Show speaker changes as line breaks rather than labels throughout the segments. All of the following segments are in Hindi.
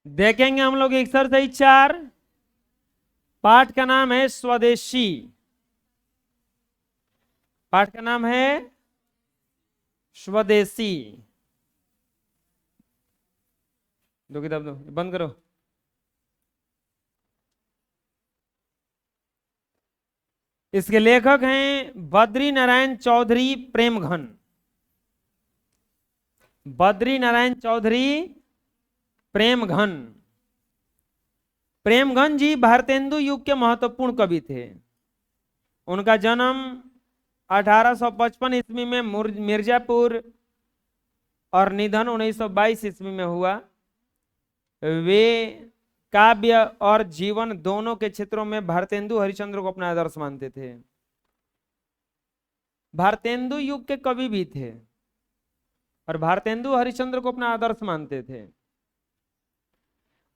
देखेंगे हम लोग एक्सरसाइज 4। पाठ का नाम है स्वदेशी। पाठ का नाम है स्वदेशी। दो किताब दो, बंद करो। इसके लेखक हैं बद्री नारायण चौधरी प्रेमघन। बद्री नारायण चौधरी प्रेमघन। प्रेमघन जी भारतेंदु युग के महत्वपूर्ण कवि थे। उनका जन्म 1855 ईस्वी में मिर्जापुर और निधन 1922 ईस्वी में हुआ। वे काव्य और जीवन दोनों के क्षेत्रों में भारतेंदु हरिश्चंद्र को अपना आदर्श मानते थे। भारतेंदु युग के कवि भी थे और भारतेंदु हरिश्चंद्र को अपना आदर्श मानते थे।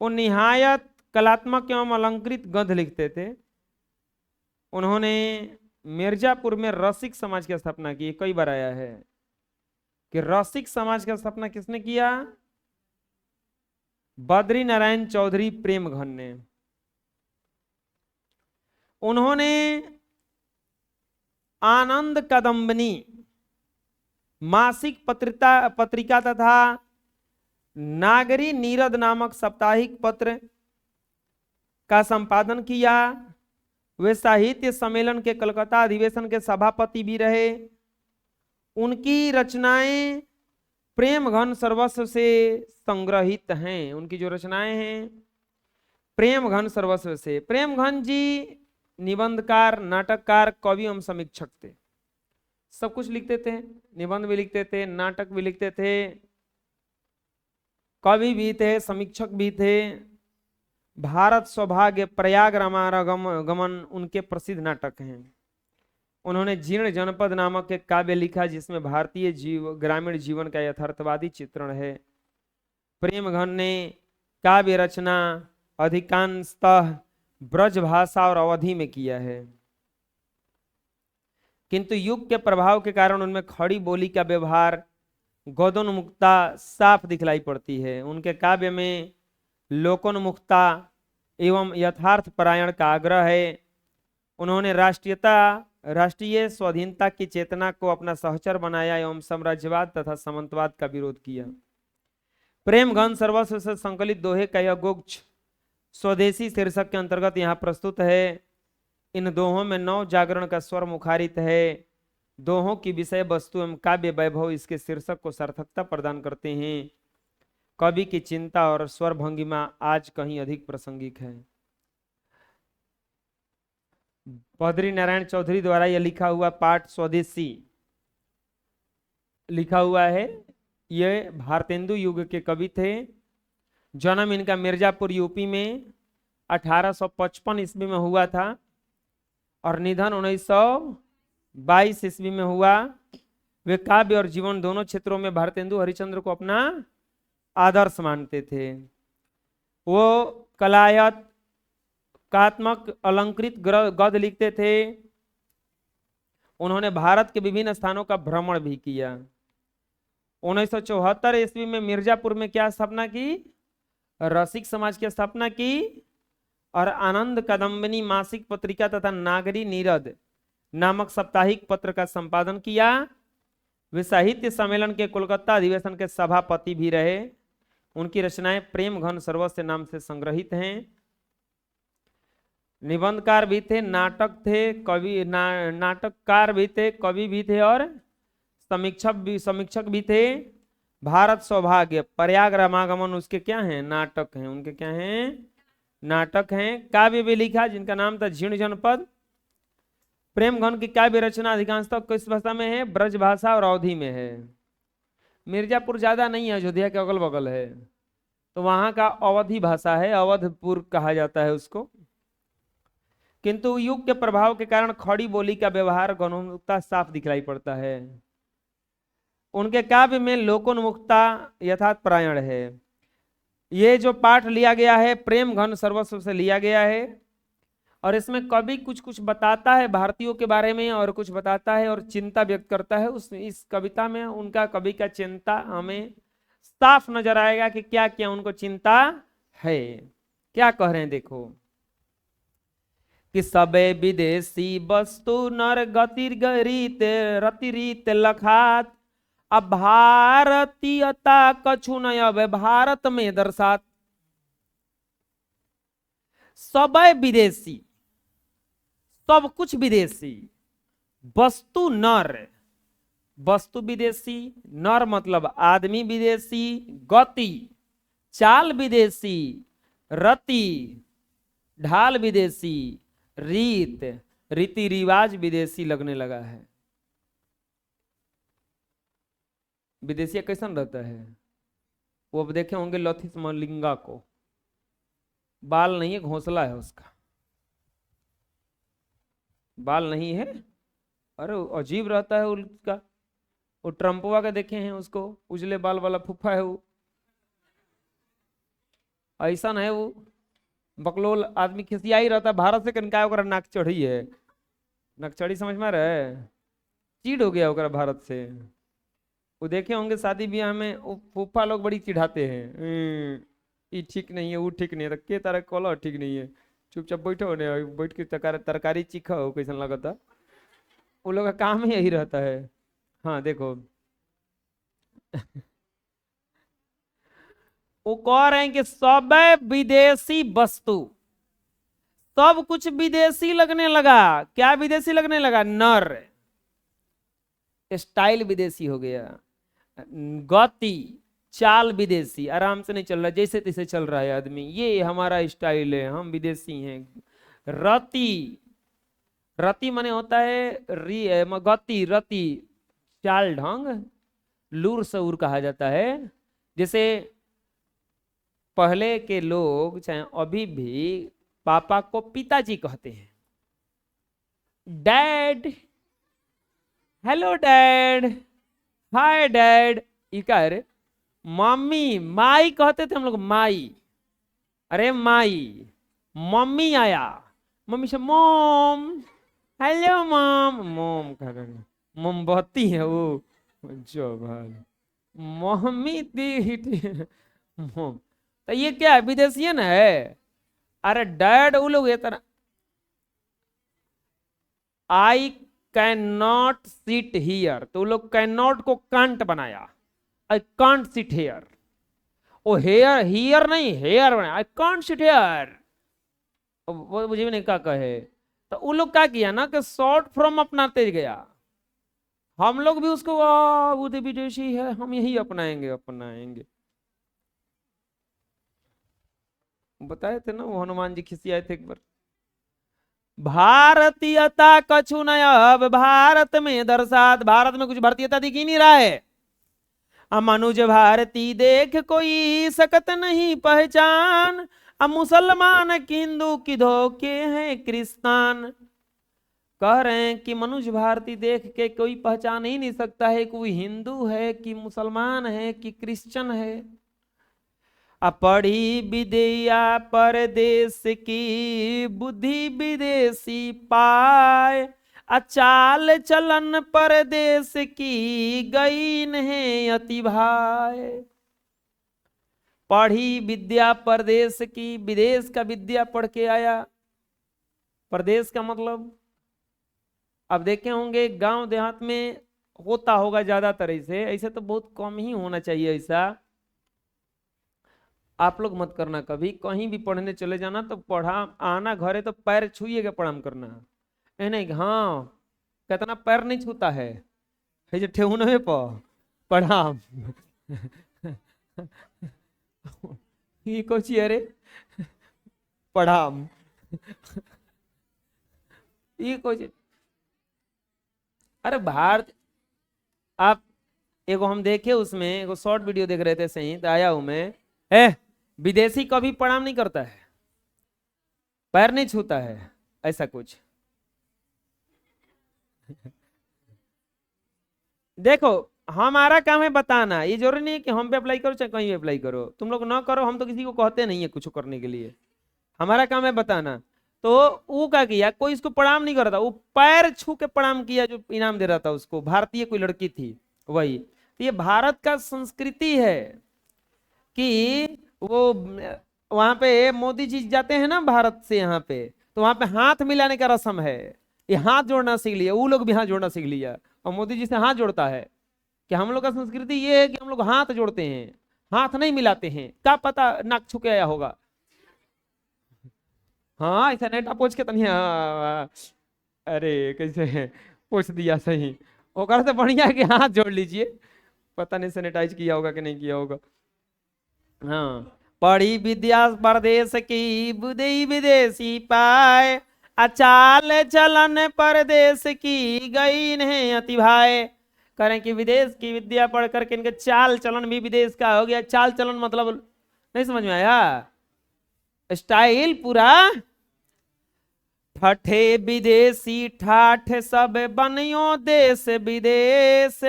वो निहायत कलात्मक एवं अलंकृत गद्य लिखते थे। उन्होंने मिर्जापुर में रसिक समाज की स्थापना की। कई बार आया है कि रसिक समाज की स्थापना किसने किया? बद्री नारायण चौधरी प्रेमघन ने। उन्होंने आनंद कदम्बनी मासिक पत्रिका तथा नागरी नीरद नामक साप्ताहिक पत्र का संपादन किया। वे साहित्य सम्मेलन के कलकत्ता अधिवेशन के सभापति भी रहे। उनकी रचनाएं प्रेमघन सर्वस्व से संग्रहित हैं। उनकी जो रचनाएं हैं प्रेमघन सर्वस्व से। प्रेमघन जी निबंधकार, नाटककार, कवि एवं समीक्षक थे। सब कुछ लिखते थे, निबंध भी लिखते थे, नाटक भी लिखते थे, कवि भी थे, समीक्षक भी थे। भारत सौभाग्य, प्रयाग रामागमन उनके प्रसिद्ध नाटक हैं। उन्होंने जीर्ण जनपद नामक एक काव्य लिखा जिसमें भारतीय ग्रामीण जीवन का यथार्थवादी चित्रण है। प्रेमघन ने काव्य रचना अधिकांशतः ब्रज भाषा और अवधि में किया है, किंतु युग के प्रभाव के कारण उनमें खड़ी बोली का व्यवहार, गौदोन्मुखता साफ दिखलाई पड़ती है। उनके काव्य में लोकोन्मुखता एवं यथार्थ परायण का आग्रह है। उन्होंने राष्ट्रीय स्वाधीनता की चेतना को अपना सहचर बनाया एवं साम्राज्यवाद तथा सामंतवाद का विरोध किया। प्रेमघन सर्वस्व से संकलित दोहे का यह गुच्छ स्वदेशी शीर्षक के अंतर्गत यहाँ प्रस्तुत है। इन दोहों में नव जागरण का स्वर मुखारित है। दोहों की विषय वस्तु एवं काव्य वैभव इसके शीर्षक को सार्थकता प्रदान करते हैं। कवि की चिंता और स्वर भंगिमा आज कहीं अधिक प्रासंगिक है। बद्री नारायण चौधरी द्वारा यह लिखा हुआ पाठ स्वदेशी लिखा हुआ है। ये भारतेंदु युग के कवि थे। जन्म इनका मिर्जापुर यूपी में 1855 ईस्वी में हुआ था और निधन 1922 ईस्वी में हुआ। वे काव्य और जीवन दोनों क्षेत्रों में भारतेंदु हरिश्चंद्र को अपना आदर्श मानते थे। वो कलायत कात्मक अलंकृत गद्य लिखते थे। उन्होंने भारत के विभिन्न स्थानों का भ्रमण भी किया। 1974 ईस्वी में मिर्जापुर में क्या स्थापना की? रसिक समाज की स्थापना की और आनंद कदम्बनी मासिक पत्रिका तथा नागरी नीरद नामक साप्ताहिक पत्र का संपादन किया। वे साहित्य सम्मेलन के कोलकाता अधिवेशन के सभापति भी रहे। उनकी रचनाएं प्रेमघन सर्वस्व नाम से संग्रहित हैं। निबंधकार भी थे, नाटक थे, नाटककार भी थे, कवि भी थे और समीक्षक भी थे। भारत सौभाग्य, प्रयाग रामागमन उसके क्या हैं? नाटक हैं। उनके क्या हैं? नाटक हैं। काव्य भी लिखा जिनका नाम था जीर्ण जनपद। प्रेमघन की काव्य रचना अधिकांशतः किस भाषा में है? ब्रज भाषा और अवधि में है। मिर्जापुर ज्यादा नहीं है, अयोध्या के अगल बगल है, तो वहां का अवधि भाषा है, अवधपुर कहा जाता है उसको। किंतु युग के प्रभाव के कारण खड़ी बोली का व्यवहार गौनोन्मुखता साफ दिखलाई पड़ता है। उनके काव्य में लोकोन्मुखता यथार्थ परायण है। ये जो पाठ लिया गया है प्रेमघन सर्वस्व से लिया गया है और इसमें कवि कुछ कुछ बताता है भारतीयों के बारे में और कुछ बताता है और चिंता व्यक्त करता है। इस कविता में उनका कवि का चिंता हमें साफ नजर आएगा कि क्या क्या उनको चिंता है। क्या कह रहे हैं देखो कि सबे विदेशी वस्तु नर गतिरीत रतिरीत लखात, अब भारतीयता कछु न अब भारत में दर्शात। सब विदेशी, सब कुछ विदेशी, वस्तु नर, वस्तु विदेशी, नर मतलब आदमी विदेशी, गति चाल विदेशी, रति ढाल विदेशी, रीत रीति रिवाज विदेशी लगने लगा है। विदेशी कैसन रहता है? वो अब देखे होंगे लथिस मलिंगा को, बाल नहीं है, घोंसला है उसका, बाल नहीं है। अरे अजीब रहता है उसका। वो ट्रम्पवा का देखे हैं उसको, उजले बाल वाला फुफा है वो, ऐसा है वो बकलोल आदमी, खिसिया ही रहता है। भारत से कनकाय ओकरा नाक चढ़ी है, नाक चढ़ी समझ में रहे, चीड़ हो गया ओकरा भारत से। वो देखे होंगे शादी ब्याह में वो फूफा लोग बड़ी चिढ़ाते हैं, ये ठीक नहीं है, वो ठीक नहीं है, तो के तरह कॉलो ठीक नहीं है, चुपचाप बैठो ने, बैठ के तरकारी चीखो कैसन लगता। वो लोग का काम ही यही रहता है। हाँ देखो वो कह रहे हैं कि सब विदेशी वस्तु, सब कुछ विदेशी लगने लगा। क्या विदेशी लगने लगा? नर, स्टाइल विदेशी हो गया, गति चाल विदेशी, आराम से नहीं चल रहा, जैसे तैसे चल रहा है आदमी, ये हमारा स्टाइल है, हम विदेशी हैं। रति, रति माने होता है गति, रति चाल ढंग, लूर सऊर कहा जाता है। जैसे पहले के लोग चाहे अभी भी पापा को पिताजी कहते हैं, dad, hello dad, hi dad. क्या है रे? मम्मी, माई कहते थे हम लोग, माई, अरे माई, मम्मी आया, मम्मी से मोम, हेलो मॉम, मोम कह रहे, मोमबत्ती है वो जो भाई, मम्मी दी मोम। तो ये क्या है? विदेशियन है। अरे डैड वो लोग ये तरह, I cannot sit here, तो लोग कैन नॉट को कांट बनाया, I can't sit here. Oh hair, here नहीं हेयर बनाया, आई कांट सिट हियर। वो मुझे भी नहीं क्या कहे। तो वो लोग क्या किया ना कि शॉर्ट फॉर्म अपनाते गया। हम लोग भी उसको वो तो विदेशी है, हम यही अपनाएंगे अपनाएंगे। बताए थे ना वो हनुमान जी खिसियाए थे एक बार, भारतीयता कछु न अब भारत में दर्शात, भारत में कुछ भारतीयता दिख ही नहीं रहा है। मनुज भारती देख कोई सकत नहीं पहचान, अब मुसलमान हिंदू किधो के हैं क्रिस्तान। कह रहे हैं कि मनुज भारती देख के कोई पहचान ही नहीं सकता है कोई हिंदू है कि मुसलमान है कि क्रिश्चियन है। पढ़ी विद्या परदेश की बुद्धि विदेशी पाए, अचाल चलन परदेश की गई नहीं अति भाई। पढ़ी विद्या परदेश की, विदेश का विद्या पढ़ के आया। परदेश का मतलब अब देखे होंगे गांव देहात में होता होगा ज्यादातर, ऐसे तो बहुत कम ही होना चाहिए ऐसा। आप लोग मत करना, कभी कहीं भी पढ़ने चले जाना तो पढ़ा आना घरे तो पैर छुइए के प्रणाम करना है नहीं। हाँ कितना पैर नहीं छूता है जो ठेहुनवे पर प्रणाम ये कुछ अरे प्रणाम ये कुछ। अरे भारत, आप एगो हम देखे उसमें एगो शॉर्ट वीडियो देख रहे थे, सही तो आया हूं मैं, विदेशी कभी प्रणाम नहीं करता है, पैर नहीं छूता है, ऐसा कुछ। देखो हमारा काम है बताना, ये जरूरी नहीं है कि हम पे अप्लाई करो चाहे कहीं भी अप्लाई करो, तुम लोग ना करो, हम तो किसी को कहते नहीं है कुछ करने के लिए, हमारा काम है बताना। तो वो क्या किया, कोई इसको प्रणाम नहीं कर रहा था, वो पैर छू के प्रणाम किया जो इनाम दे रहा था उसको, भारतीय कोई लड़की थी वही। तो ये भारत का संस्कृति है कि वो वहां पे मोदी जी जाते हैं ना भारत से यहाँ पे, तो वहां पे हाथ मिलाने का रस्म है, ये हाथ जोड़ना सीख लिया, वो लोग भी हाथ जोड़ना सीख लिया और मोदी जी से हाथ जोड़ता है। कि हम लोग का संस्कृति ये है कि हम लोग हाथ जोड़ते हैं, हाथ नहीं मिलाते हैं, क्या पता नाक छू के आया होगा। हाँ ऐसा नेटा पूछ के तनिया, अरे कैसे है, पूछ दिया सही। ओकर से बढ़िया है कि हाथ जोड़ लीजिए, पता नहीं सैनिटाइज किया होगा कि नहीं किया होगा। हाँ, पढ़ी विद्या परदेश की बुद्धि विदेशी पाए, अचाल चलन परदेश की गई नहीं अति भाई। करें कि विदेश की विद्या पढ़ करके इनके चाल चलन भी विदेश का हो गया। चाल चलन मतलब नहीं समझ में आया, स्टाइल पूरा ठठे विदेशी ठाठ सब बनियो देश विदेश,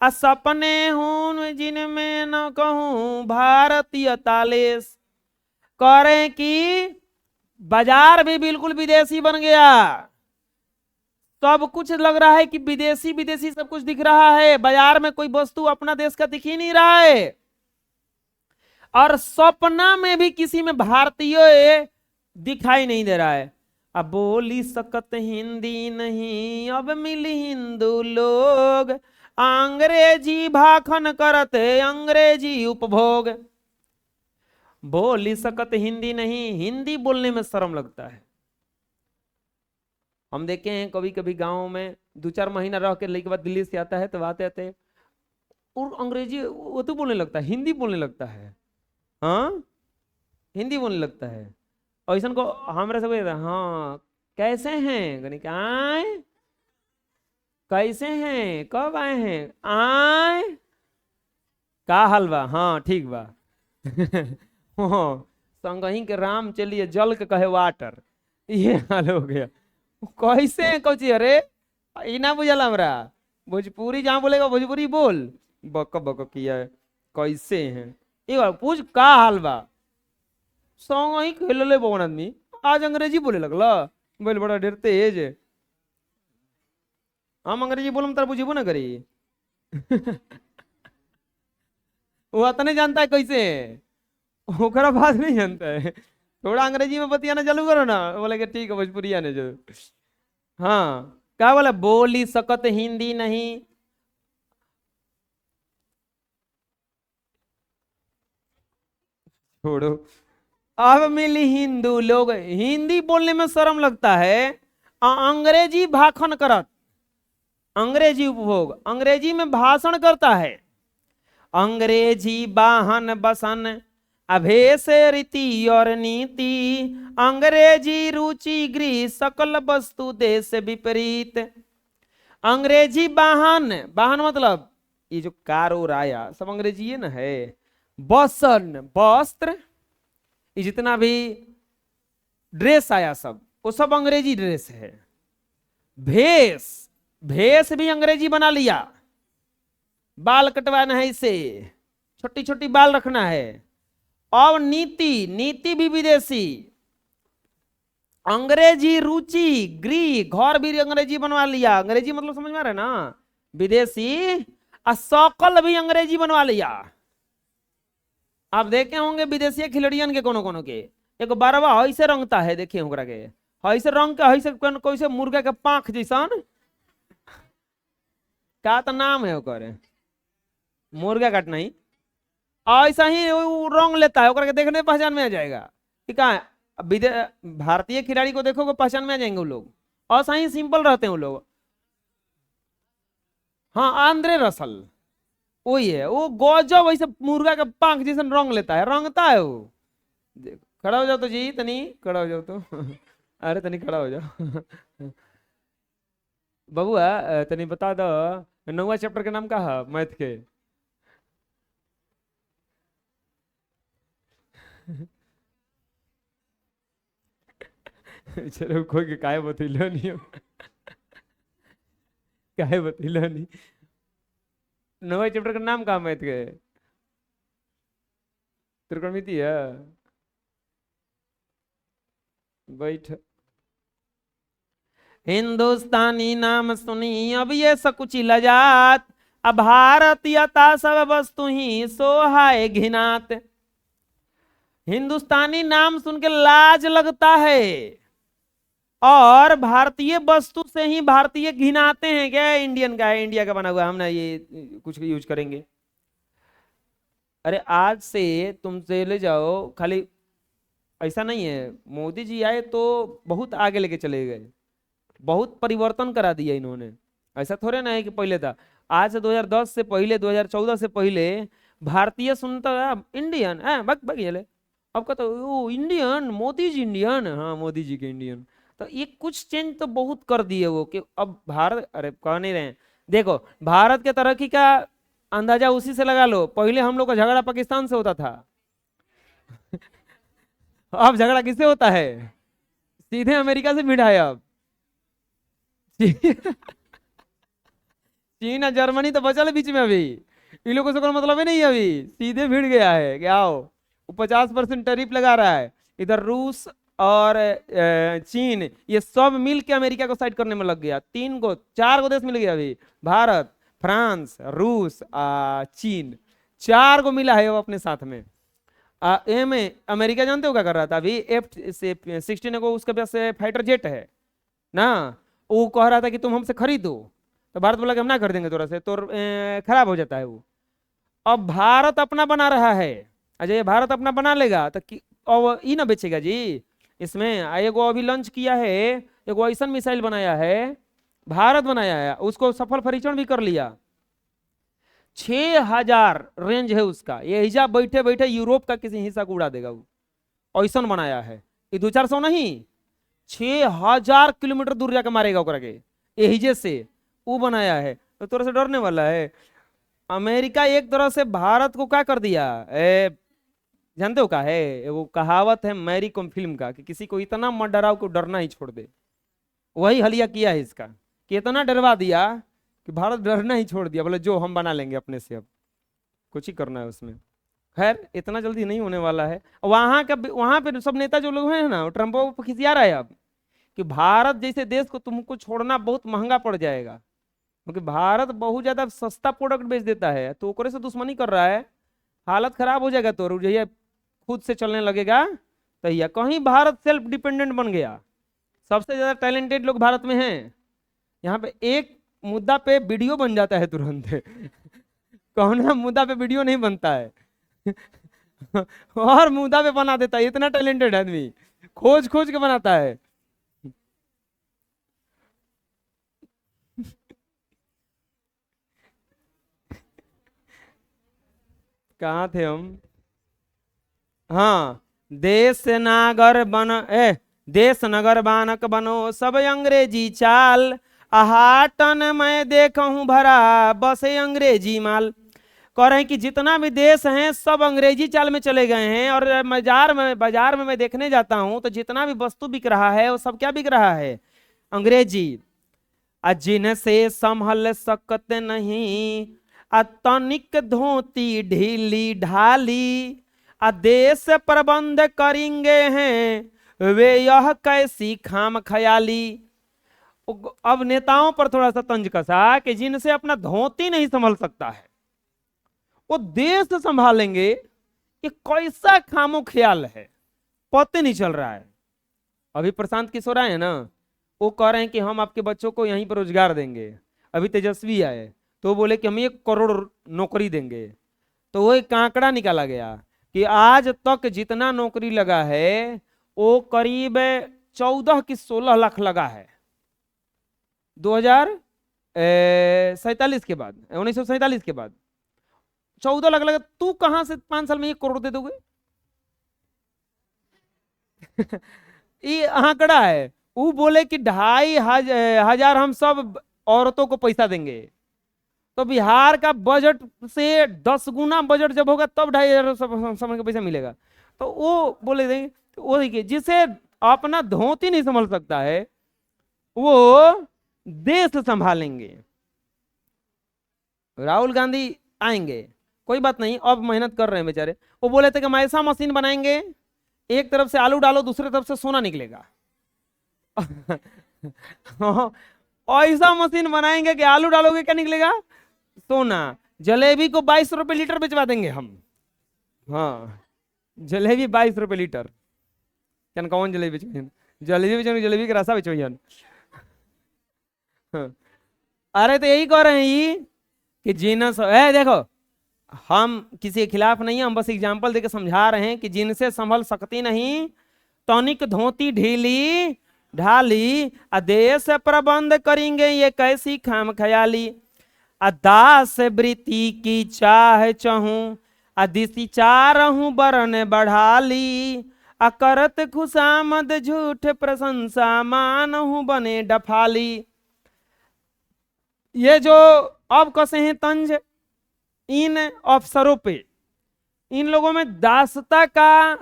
सपने हूं जिनमें न कहूं भारतीय तालेश। करें कि बाजार भी बिल्कुल विदेशी बन गया, सब कुछ लग रहा है कि विदेशी विदेशी सब कुछ दिख रहा है, बाजार में कोई वस्तु अपना देश का दिख ही नहीं रहा है, और सपना में भी किसी में भारतीय दिखाई नहीं दे रहा है। अब बोली सकत हिंदी नहीं अब मिली हिंदू लोग, अंग्रेजी भाखन करते अंग्रेजी उपभोग। बोली सकत हिंदी नहीं, हिंदी बोलने में शर्म लगता है। हम देखे हैं कभी कभी गांव में 2-4 महीना रह के लेके बाद दिल्ली से आता है, तो आते आते और अंग्रेजी वो तो बोलने लगता है, हिंदी बोलने लगता है। हाँ हिंदी बोलने लगता है। और ऐसा को हमारे सब हाँ कैसे हैं गणित आए, कैसे हैं कब आए हैं आए, का हाल बा, हाँ ठीक बा। हाँ, संगही के राम चलिए जल के कहे वाटर, ये हाल हो गया। कैसे हैं कौची, अरे इना बुझल हमरा, भोजपुरी जहाँ बोलेगा भोजपुरी बोल, बक बक किया है। कैसे हैं ये बात पूछ का हाल बा, सॉन्ग ही खेल ले बहुत आदमी, आज अंग्रेजी बोले लगला, बोल बड़ा देर तेज है। हम अंग्रेजी बोलम तर बुझेबो ना करी। वो आता नहीं जानता है कैसे है, ओकरा बात नहीं जानता है। थोड़ा अंग्रेजी में बतियाना चालू करो ना, बोले कि ठीक है भोजपुरी आने जो। हाँ क्या बोला, बोली सकत हिंदी नहीं, छोड़ो। अब मिली हिंदू लोग, हिंदी बोलने में शर्म लगता है, अंग्रेजी भाषण करत, अंग्रेजी उपभोग, अंग्रेजी में भाषण करता है। अंग्रेजी वाहन बसन अभेस रीति और नीति, अंग्रेजी रुचि गृह सकल वस्तु देश विपरीत। अंग्रेजी वाहन, वाहन मतलब ये जो कार और आया सब अंग्रेजी है ना है। बसन वस्त्र, ये जितना भी ड्रेस आया सब वो सब अंग्रेजी ड्रेस है। भेष, भेष भी अंग्रेजी बना लिया, बाल कटवाना है इसे, छोटी छोटी बाल रखना है। और नीति, नीति भी विदेशी। अंग्रेजी रुचि गृह, घर भी अंग्रेजी बनवा लिया, अंग्रेजी मतलब समझ में आ रहा है ना, विदेशी। और सकल भी अंग्रेजी बनवा लिया। आप देखे होंगे विदेशी खिलड़ियन के कोनो कोनो के एक बारवा ऐसे रंगता है, देखिए ओकरा के ऐसे रंग के, ऐसे कैसे मुर्गा के पांख जैसन, का तो नाम है ओकर, मुर्गा काट नहीं, ऐसा ही वो रंग लेता है, ओकरा के देखने पहचान में आ जाएगा कि का है। भारतीय खिलाड़ी को देखोगे पहचान में आ जाएंगे वो लोग, और सही सिंपल रहते हैं वो लोग। हाँ आंद्रे रसल वही है, वो गजब वैसे मुर्गा का पंख जैसा रंग लेता है, रंगता है वो। देखो खड़ा हो जाओ तो जी, तनी खड़ा हो जाओ तो। अरे तनी खड़ा हो जाओ। बबुआ तनी बता दो 9वां चैप्टर के नाम का है मैथ के। चलो कोई के काहे बतैलो नहीं, काहे बतैलो नहीं। 9वां चैप्टर का नाम का मैथ के, त्रिकोणमिति है। बैठ, हिंदुस्तानी नाम सुनी अब ये सकुची लजात, अब भारतीयता सब वस्तु ही सोहाय घिनात। हिंदुस्तानी नाम सुन के लाज लगता है, और भारतीय वस्तु से ही भारतीय घिनाते हैं, क्या इंडियन का है, इंडिया का बना हुआ, हम ना ये कुछ यूज करेंगे। अरे आज से तुम चले जाओ, खाली ऐसा नहीं है, मोदी जी आए तो बहुत आगे लेके चले गए, बहुत परिवर्तन करा दिया इन्होंने। ऐसा थोड़े ना है कि पहले था, आज से 2010 से पहले, 2014 से पहले भारतीय सुनता था इंडियन है, बग बग ये ले। अब कहते ओ इंडियन, मोदी जी इंडियन, हाँ मोदी जी के इंडियन। तो ये कुछ चेंज तो बहुत कर दिए वो, कि अब भारत, अरे कह नहीं रहे हैं, देखो भारत के तरक्की का अंदाजा उसी से लगा लो, पहले हम लोग का झगड़ा पाकिस्तान से होता था, अब झगड़ा किससे होता है, सीधे अमेरिका से भिड़ा है अब। चीन और जर्मनी तो बचा है बीच में, अभी इन लोगों से कोई मतलब ही नहीं है, अभी सीधे भिड़ गया है कि आओ, वो 50% टैरिफ लगा रहा है। इधर रूस और चीन, ये सब मिल के अमेरिका को साइड करने में लग गया, 4 गो देश मिल गया अभी, भारत, फ्रांस, रूस, चीन, 4 गो मिला है वो अपने साथ में। ए में अमेरिका जानते हो क्या कर रहा था अभी, F-16 को उसके पास से फाइटर जेट है ना, वो कह रहा था कि तुम हमसे खरीदो, तो भारत बोला कि हम ना कर देंगे, थोड़ा से तो खराब हो जाता है वो। अब भारत अपना बना रहा है, अच्छा ये भारत अपना बना लेगा तो अब ये ना बेचेगा जी। इसमें एगो अभी लॉन्च किया है, एगो ऐसा मिसाइल बनाया है, भारत बनाया है, उसको सफल परीक्षण भी कर लिया, 6000 रेंज है उसका, ये हिजा बैठे बैठे यूरोप का किसी हिस्सा को उड़ा देगा वो, ऐसा बनाया है। ये 200-400 नहीं, 6000 किलोमीटर दूर जाके मारेगा ओकरा के, एहिजे से वो बनाया है, तो थोड़ा सा डरने वाला है। अमेरिका एक तरह से भारत को क्या कर दिया, जानते हो क्या है, वो कहावत है मैरी कॉम फिल्म का, कि किसी को इतना मत डराओ कि डरना ही छोड़ दे, वही हलिया किया है इसका, कि इतना डरवा दिया कि भारत डरना ही छोड़ दिया, बोले जो हम बना लेंगे अपने से, अब कुछ ही करना है उसमें। खैर इतना जल्दी नहीं होने वाला है। वहां पे सब नेता जो लोग हैं ना, ट्रम्प को खिसिया रहा है अब, कि भारत जैसे देश को तुमको छोड़ना बहुत महंगा पड़ जाएगा, क्योंकि भारत बहुत ज्यादा सस्ता प्रोडक्ट बेच देता है, तो ओकरे से दुश्मनी कर रहा है, हालत खराब हो जाएगा। तो जहिया खुद से चलने लगेगा तहिया कहीं भारत सेल्फ डिपेंडेंट बन गया। सबसे ज्यादा टैलेंटेड लोग भारत में हैं, यहाँ पे एक मुद्दा पे वीडियो बन जाता है तुरंत। कौन मुद्दा पे वीडियो नहीं बनता है, और मुद्दा पे बना देता है, इतना टैलेंटेड आदमी खोज खोज के बनाता है। कहाँ थे हम, हाँ, देश नागर बन देश नगर बानक बनो सब अंग्रेजी चाल, आहाटन मैं देखूं भरा बसे अंग्रेजी माल। कह रहे हैं कि जितना भी देश हैं सब अंग्रेजी चाल में चले गए हैं, और बाजार में मैं देखने जाता हूं तो जितना भी वस्तु बिक रहा है वो सब क्या बिक रहा है, अंग्रेजी। जिनसे संभल सकते नहीं तनिक धोती ढीली ढाली, देश प्रबंध करेंगे हैं वे यह कैसी खाम ख्याली। अब नेताओं पर थोड़ा सा तंज कसा कि जिनसे अपना धोती नहीं संभल सकता है वो देश संभालेंगे, ये कैसा खामो ख्याल है, पता नहीं चल रहा है। अभी प्रशांत किशोर आए ना, वो कह रहे हैं कि हम आपके बच्चों को यहीं पर रोजगार देंगे। अभी तेजस्वी आए तो बोले कि हम 1 करोड़ नौकरी देंगे, तो वो एक आंकड़ा निकाला गया कि आज तक जितना नौकरी लगा है वो करीब 14 की 16 लाख लगा है 2047 के बाद, 1947 के बाद 14 लाख लगा। तू कहां से 5 साल में 1 करोड़ दे दोगे? ये आंकड़ा है। वो बोले कि 2,500 हम सब औरतों को पैसा देंगे, तो बिहार का बजट से 10 गुना बजट जब होगा तब 2,500 समझ का पैसा मिलेगा। तो वो बोले देंगे, तो वो देखिए जिसे अपना धोती नहीं संभल सकता है वो देश संभालेंगे। राहुल गांधी आएंगे, कोई बात नहीं, अब मेहनत कर रहे हैं बेचारे। वो बोले थे कि हम ऐसा मशीन बनाएंगे, एक तरफ से आलू डालो दूसरी तरफ से सोना निकलेगा। ऐसा मशीन बनाएंगे कि आलू डालोगे क्या निकलेगा, सोना। जलेबी को 22 रुपए लीटर बेचवा देंगे हम, हाँ जलेबी 22 रुपये लीटर। क्या कौन जलेबी बेचो, जलेबी बेचो, जलेबी का रसा बेचो। हाँ। अरे तो यही कह रहे हैं ये कि जीनस है, देखो हम किसी के खिलाफ नहीं है, हम बस एग्जाम्पल देके समझा रहे हैं कि जिनसे संभल सकती नहीं तनिक धोती ढीली ढाली, आदेश प्रबंध करेंगे ये कैसी खाम ख्याली। अदास वृत्ति की चाह चहूं, अदिशि चारहूं बरन बढ़ाली, अकरत खुशामद झूठ प्रशंसा मानहूं बने डफाली। ये जो अब कसे हैं तंज इन अफसरों पे, इन लोगों में दासता का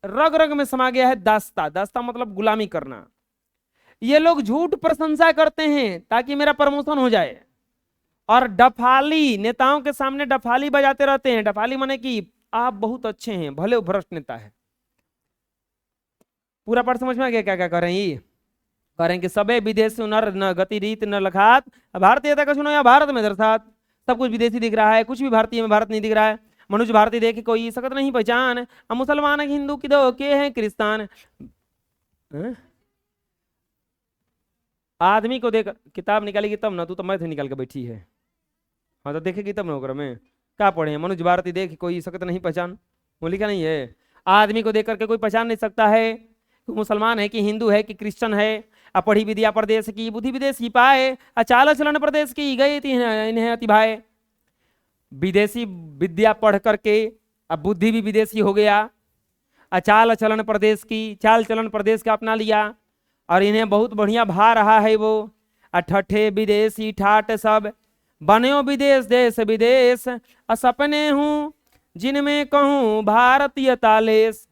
रग रग में समा गया है। दासता, दासता मतलब गुलामी करना। ये लोग झूठ प्रशंसा करते हैं ताकि मेरा प्रमोशन हो जाए, और डफाली, नेताओं के सामने डफाली बजाते रहते हैं। डफाली माने कि आप बहुत अच्छे हैं, भले भ्रष्ट नेता है। पूरा पाठ समझ में आ गया क्या क्या कर रहे हैं? कह रहे हैं कि सबे विदेश नर न गति रीत न लखात, भारतीयता का सुनो या भारत में दर्शात। सब कुछ विदेशी दिख रहा है, कुछ भी भारतीय में भारत नहीं दिख रहा है। मनुष्य भारतीय देखे कोई सकत नहीं पहचान, मुसलमान हिंदू की दो के हैं क्रिस्तान। आदमी को देख, किताब निकालेगी तब ना, तू तो मैथ निकाल के बैठी है। हाँ तो देखेगी तब ना होकर में क्या पढ़े। मनुष्य भारती देख कोई सकत नहीं पहचान, वो लिखा नहीं है। आदमी को देख करके कोई पहचान नहीं सकता है मुसलमान है कि हिंदू है कि क्रिश्चियन है। अपढ़ी विद्या प्रदेश की, बुद्धि विदेश की पाए, अचाल चलन प्रदेश की गई इन्हें अति भाए। विदेशी विद्या पढ़ करके अब बुद्धि भी विदेशी हो गया। अचाल चलन प्रदेश की, चाल चलन प्रदेश का अपना लिया, और इन्हें बहुत बढ़िया भा रहा है वो। अठठे विदेशी ठाट सब, बन्यो विदेश देश विदेश, असपने हूँ जिनमें कहूँ भारतीय तालेश।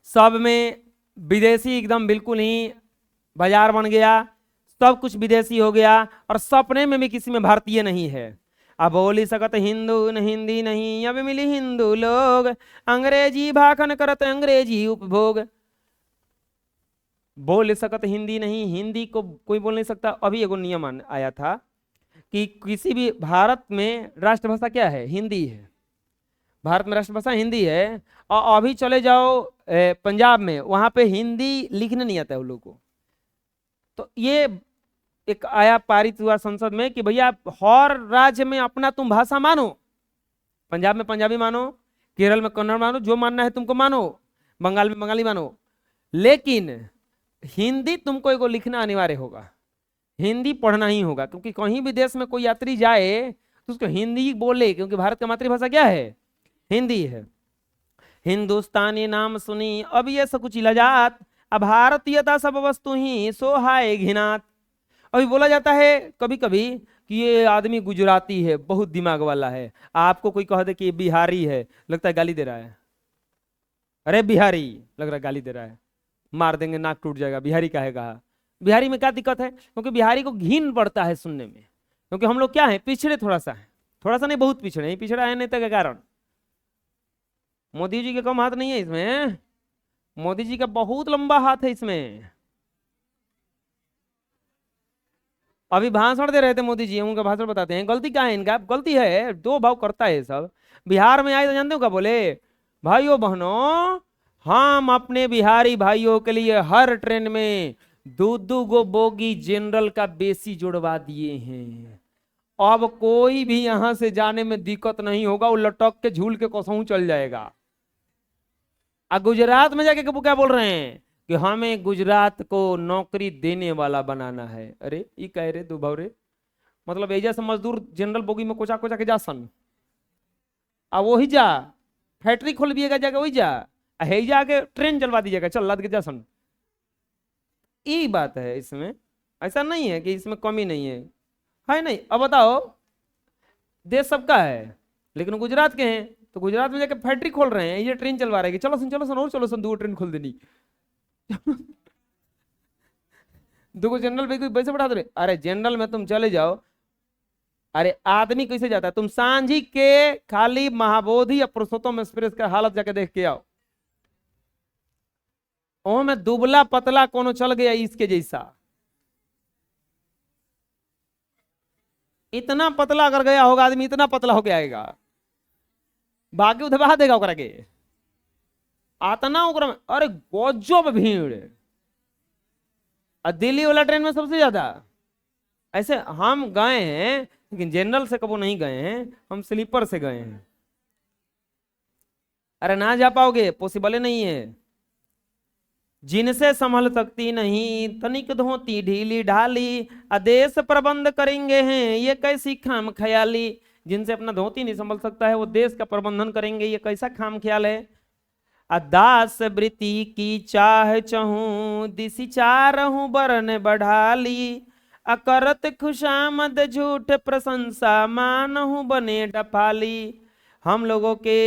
सब में विदेशी एकदम बिल्कुल ही बाजार बन गया, सब कुछ विदेशी हो गया, और सपने में भी किसी में भारतीय नहीं है। अब बोली सकत हिंदू न हिंदी नहीं, अब मिली हिंदू लोग, अंग्रेजी भाखन करत अंग्रेजी उपभोग। बोल सकत हिंदी नहीं, हिंदी को कोई बोल नहीं सकता। अभी एगो नियम आया था कि किसी भी, भारत में राष्ट्रभाषा क्या है? हिंदी है। भारत में राष्ट्रभाषा हिंदी है। और अभी चले जाओ पंजाब में, वहां पे हिंदी लिखने नहीं आता है उन लोगों को। तो ये एक आया, पारित हुआ संसद में कि भैया हर राज्य में अपना तुम भाषा मानो। पंजाब में पंजाबी मानो, केरल में कन्नड़ मानो, जो मानना है तुमको मानो, बंगाल में बंगाली मानो, लेकिन हिंदी तुमको एगो लिखना अनिवार्य होगा, हिंदी पढ़ना ही होगा। क्योंकि कहीं भी देश में कोई यात्री जाए तो उसको हिंदी बोले, क्योंकि भारत का मातृभाषा क्या है? हिंदी है। हिंदुस्तानी नाम सुनी अब ये सकुच लजात, अब भारतीयता सब वस्तु ही सोहाए घिनात। अभी बोला जाता है कभी कभी कि ये आदमी गुजराती है, बहुत दिमाग वाला है। आपको कोई कह दे कि ये बिहारी है, लगता है गाली दे रहा है। अरे बिहारी, लग रहा है गाली दे रहा है, मार देंगे, नाक टूट जाएगा। बिहारी का है कहा। बिहारी में क्या दिक्कत है? क्योंकि बिहारी को घिन पड़ता है सुनने में, क्योंकि हम लोग क्या है, पिछड़े थोड़ा सा है, थोड़ा सा नहीं बहुत पिछड़े हैं। पिछड़ा है नेता के कारण। मोदी जी का कम हाथ नहीं है इसमें, मोदी जी का बहुत लंबा हाथ है इसमें। अभी भाषण दे रहे थे मोदी जी, उनका भाषण बताते हैं। गलती क्या है इनका? गलती है, दो भाव करता है सब। बिहार में आए तो जानते हो क्या बोले? भाइयों बहनों, हम अपने बिहारी भाइयों के लिए हर ट्रेन में दो गो बोगी जनरल का बेसी जुड़वा दिए हैं। अब कोई भी यहां से जाने में दिक्कत नहीं होगा, वो लटक के झूल के कसहूं चल जाएगा। अब गुजरात में जाके क्या बोल रहे हैं कि हमें गुजरात को नौकरी देने वाला बनाना है। अरे ये कह रहे दो भावरे, मतलब एजा से मजदूर जनरल बोगी में कोचा कोचा के जा सन, अब वही जा फैक्ट्री खोल दिएगा जाके, वही जा है जाके ट्रेन चलवा दीजिएगा, चल लाद के जा सन। यही बात है इसमें, ऐसा नहीं है कि इसमें कमी नहीं है नहीं। अब बताओ, देश सबका है लेकिन गुजरात के हैं, तो गुजरात में जाके फैक्ट्री खोल रहे हैं, ये ट्रेन चलवा रहे हैं कि चलो सन और चलो सन, दो ट्रेन खोल देनी। दो जनरल भी पैसे बढ़ा दे। अरे जनरल में तुम चले जाओ, अरे आदमी कैसे जाता है? तुम सांझी के खाली महाबोधि या पुरुषोत्तम एक्सप्रेस का हालत जाके देख के आओ, ओ में दुबला पतला कोनो चल गया इसके जैसा। इतना पतला अगर गया होगा आदमी, इतना पतला होके आएगा, बाकी दबा देगा ओकरा के। आतना उग्र में, अरे गजब भीड़। और दिल्ली वाला ट्रेन में सबसे ज्यादा। ऐसे हम गए हैं लेकिन जनरल से कबो नहीं गए हैं, हम स्लीपर से गए हैं। अरे ना जा पाओगे, पॉसिबल नहीं है। जिनसे संभल सकती नहीं तनिक धोती ढीली ढाली, आदेश प्रबंध करेंगे हैं ये कैसी खाम ख्याली। जिनसे अपना धोती नहीं संभल सकता है वो देश का प्रबंधन करेंगे, ये कैसा खाम ख्याल है। अदास वृत्ति की चाह चहूं दिशि चारहूं बरन बढ़ाली, अकरत खुशामद झूठ प्रशंसा मानहूं बने डफाली। हम लोगों के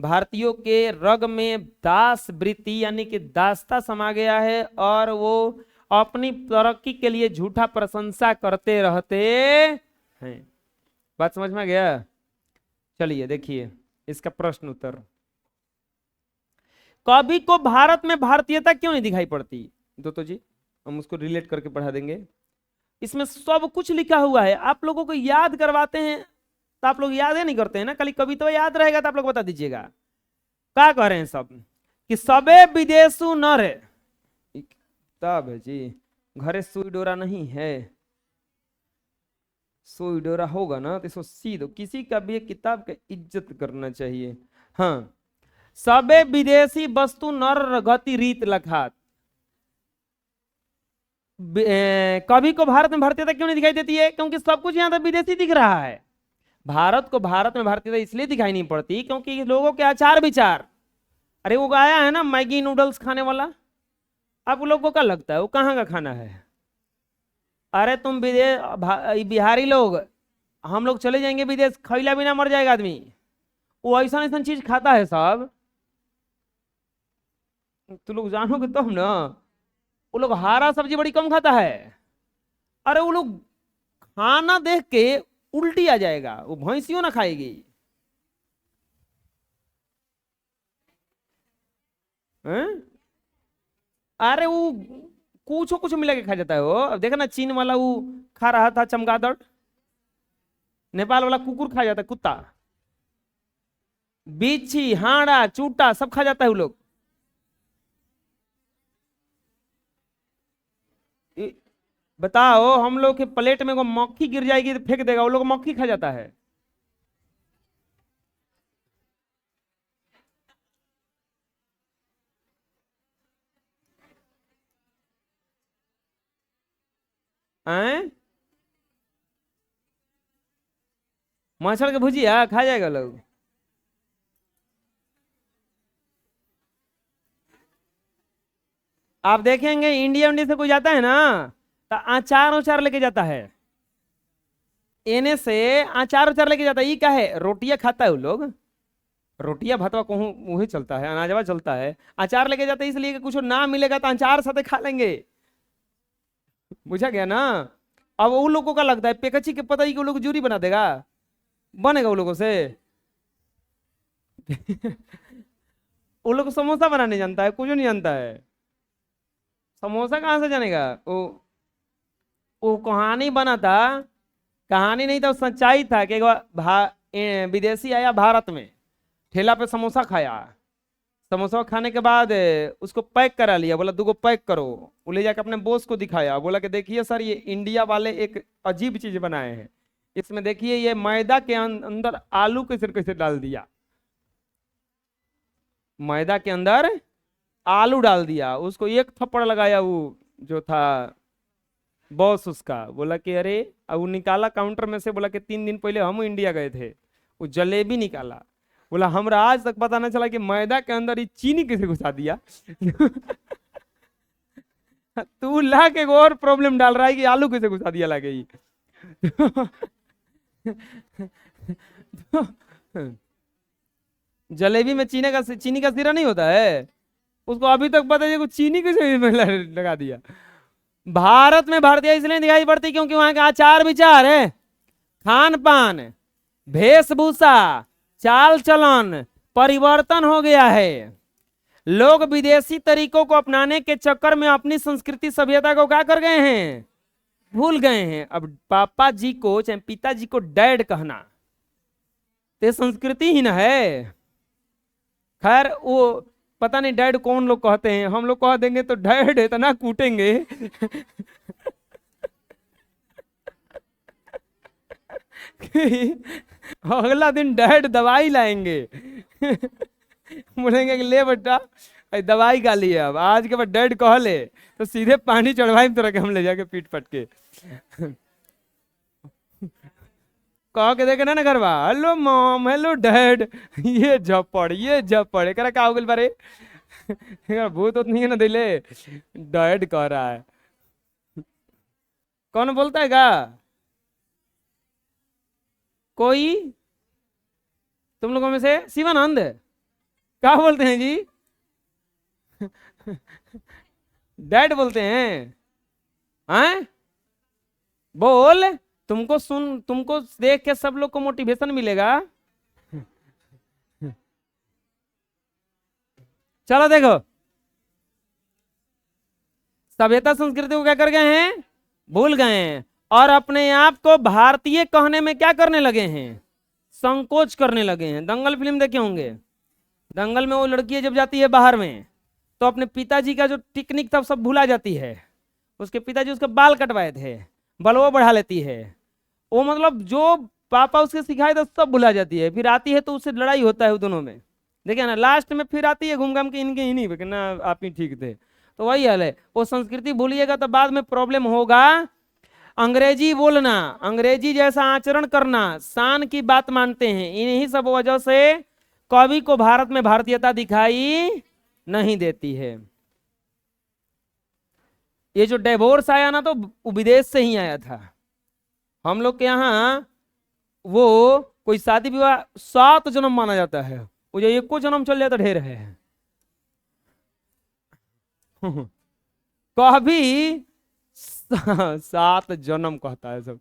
भारतीयों के रग में दास वृत्ति यानी कि दासता समा गया है, और वो अपनी तरक्की के लिए झूठा प्रशंसा करते रहते हैं। बात समझ में गया? चलिए देखिए इसका प्रश्न उत्तर। कवि को भारत में भारतीयता क्यों नहीं दिखाई पड़ती? तो जी हम उसको रिलेट करके पढ़ा देंगे। इसमें सब कुछ लिखा हुआ है, आप लोगों को याद करवाते हैं तो आप लोग याद ही नहीं करते हैं ना। खाली कविता याद रहेगा तो आप लोग बता दीजिएगा। क्या कह रहे हैं सब कि सबे विदेशु नर, किताब है जी, घरे सुई डोरा नहीं है। सुई डोरा होगा ना तो इसको सी दो। किसी का भी किताब का इज्जत करना चाहिए। हाँ, सबे विदेशी वस्तु नर गति रीत लखात। कवि को भारत में भारतीयता क्यों नहीं दिखाई देती है? क्योंकि सब कुछ यहाँ तो विदेशी दिख रहा है। भारत को भारत में भारतीयता इसलिए दिखाई नहीं पड़ती क्योंकि लोगों के आचार विचार। अरे वो गाया है ना मैगी नूडल्स खाने वाला, आप लोगों को क्या लगता है वो कहाँ का खाना है? अरे तुम विदेश बिहारी लोग, हम लोग चले जाएंगे विदेश, खैला बिना मर जाएगा आदमी। वो ऐसा ऐसा चीज खाता है सब, तो लोग जानोगे तब ना। वो लोग हरा सब्जी बड़ी कम खाता है। अरे वो लोग खाना देख के उल्टी आ जाएगा, वो भैंसियों ना खाएगी। हैं? अरे वो कुछ कुछ मिला के खा जाता है वो। अब देखा ना चीन वाला वो खा रहा था चमगादड़, नेपाल वाला कुकुर खा जाता है, कुत्ता, बिच्छी हाड़ा चूटा सब खा जाता है वो लोग। बताओ, हम लोग के प्लेट में को मक्खी गिर जाएगी तो फेंक देगा, वो लोग मक्खी खा जाता है। हैं? मच्छर के भुजिया खा जाएगा लोग। आप देखेंगे इंडिया इंडिया से कोई जाता है ना तो अचार उचार लेके जाता है। एने से अचार उचार लेके जाता है। ये क्या है? रोटियां खाता है वो लोग, रोटियां भातवा कहूँ वही चलता है, अनाजवा चलता है। अचार लेके जाते हैं इसलिए कि कुछ ना मिलेगा तो अचार साथे खा लेंगे। बुझा गया ना? अब उन लोगों का लगता है पेकची के पता ही कि वो लोग जूरी बना देगा, बनेगा उन लोगों से। उन लोग समोसा बनाने जानता है, कुछ नहीं जानता है। समोसा कहाँ से जानेगा? वो कहानी बना था, कहानी नहीं था, सच्चाई था कि विदेशी आया भारत में, ठेला पे समोसा खाया। समोसा खाने के बाद उसको पैक करा लिया, बोला 2 पैक करो। वो ले जाकर अपने बॉस को दिखाया, बोला कि देखिए सर ये इंडिया वाले एक अजीब चीज बनाए हैं, इसमें देखिए ये मैदा के अंदर आलू कैसे कैसे डाल दिया, मैदा के अंदर आलू डाल दिया। उसको एक थप्पड़ लगाया वो जो था बॉस उसका, बोला कि अरे, अब वो निकाला काउंटर में से, बोला कि 3 दिन पहले हम इंडिया गए थे, वो जलेबी निकाला। बोला हमरा आज तक पता नहीं चला कि मैदा के अंदर ये चीनी कैसे घुसा दिया। तू ला के और प्रॉब्लम डाल रहा है कि आलू कैसे घुसा दिया लागे ही। जलेबी में चीनी का सिरा नहीं होता है, उसको अभी तक पता है कुछ चीनी कैसे लगा दिया। भारत में भारतीय इसलिए दिखाई पड़ती क्योंकि वहां का आचार विचार है, खान पान, वेशभूषा, चाल चलन परिवर्तन हो गया है। लोग विदेशी तरीकों को अपनाने के चक्कर में अपनी संस्कृति सभ्यता को क्या कर गए हैं? भूल गए हैं। अब पापा जी को चाहे पिताजी को डैड कहना तो संस्कृति ही ना है। खैर वो पता नहीं डैड कौन लोग कहते हैं, हम लोग कह देंगे तो डैड इतना कूटेंगे। अगला दिन डैड दवाई लाएंगे। बोलेंगे कि ले बेटा दवाई खा ली, अब आज के बाद डैड कह ले तो सीधे पानी चढ़वाई तरह के हम ले जाके पीट पट के कह के देखे ना घरवा, हेलो मॉम हेलो डैड, ये झपड़ करा का हो गल बारे। भूत उतनी है ना दिले, डैड कह रहा है। कौन बोलता है गा? कोई तुम लोगों में से? शिवानंद क्या बोलते हैं जी? डैड बोलते हैं? हैं? बोल, तुमको देख के सब लोग को मोटिवेशन मिलेगा। चलो देखो, सभ्यता संस्कृति को क्या कर गए हैं? भूल गए हैं, और अपने आप को भारतीय कहने में क्या करने लगे हैं? संकोच करने लगे हैं। दंगल फिल्म देखे होंगे, दंगल में वो लड़की जब जाती है बाहर में तो अपने पिताजी का जो टेक्निक था सब भुला जाती है। उसके पिताजी उसके बाल कटवाए थे, बलवा बढ़ा लेती है, वो मतलब जो पापा उसके सिखाए थे सब भुला जाती है। फिर आती है तो उससे लड़ाई होता है दोनों में, देखिए ना, लास्ट में फिर आती है घूम घाम के इनके ही नहीं ना, आप ही ठीक थे। तो वही हाल है, वो संस्कृति भूलिएगा तो बाद में प्रॉब्लम होगा। अंग्रेजी बोलना, अंग्रेजी जैसा आचरण करना, शान की बात मानते हैं। इन्हीं सब वजह से कवि को भारत में भारतीयता दिखाई नहीं देती है। ये जो डिवोर्स आया ना तो विदेश से ही आया था। हम लोग के यहाँ वो कोई शादी विवाह 7 जन्म माना जाता है, वो जो एको जन्म चल जाए तो ढेर है। कभी 7 जन्म कहता है सब,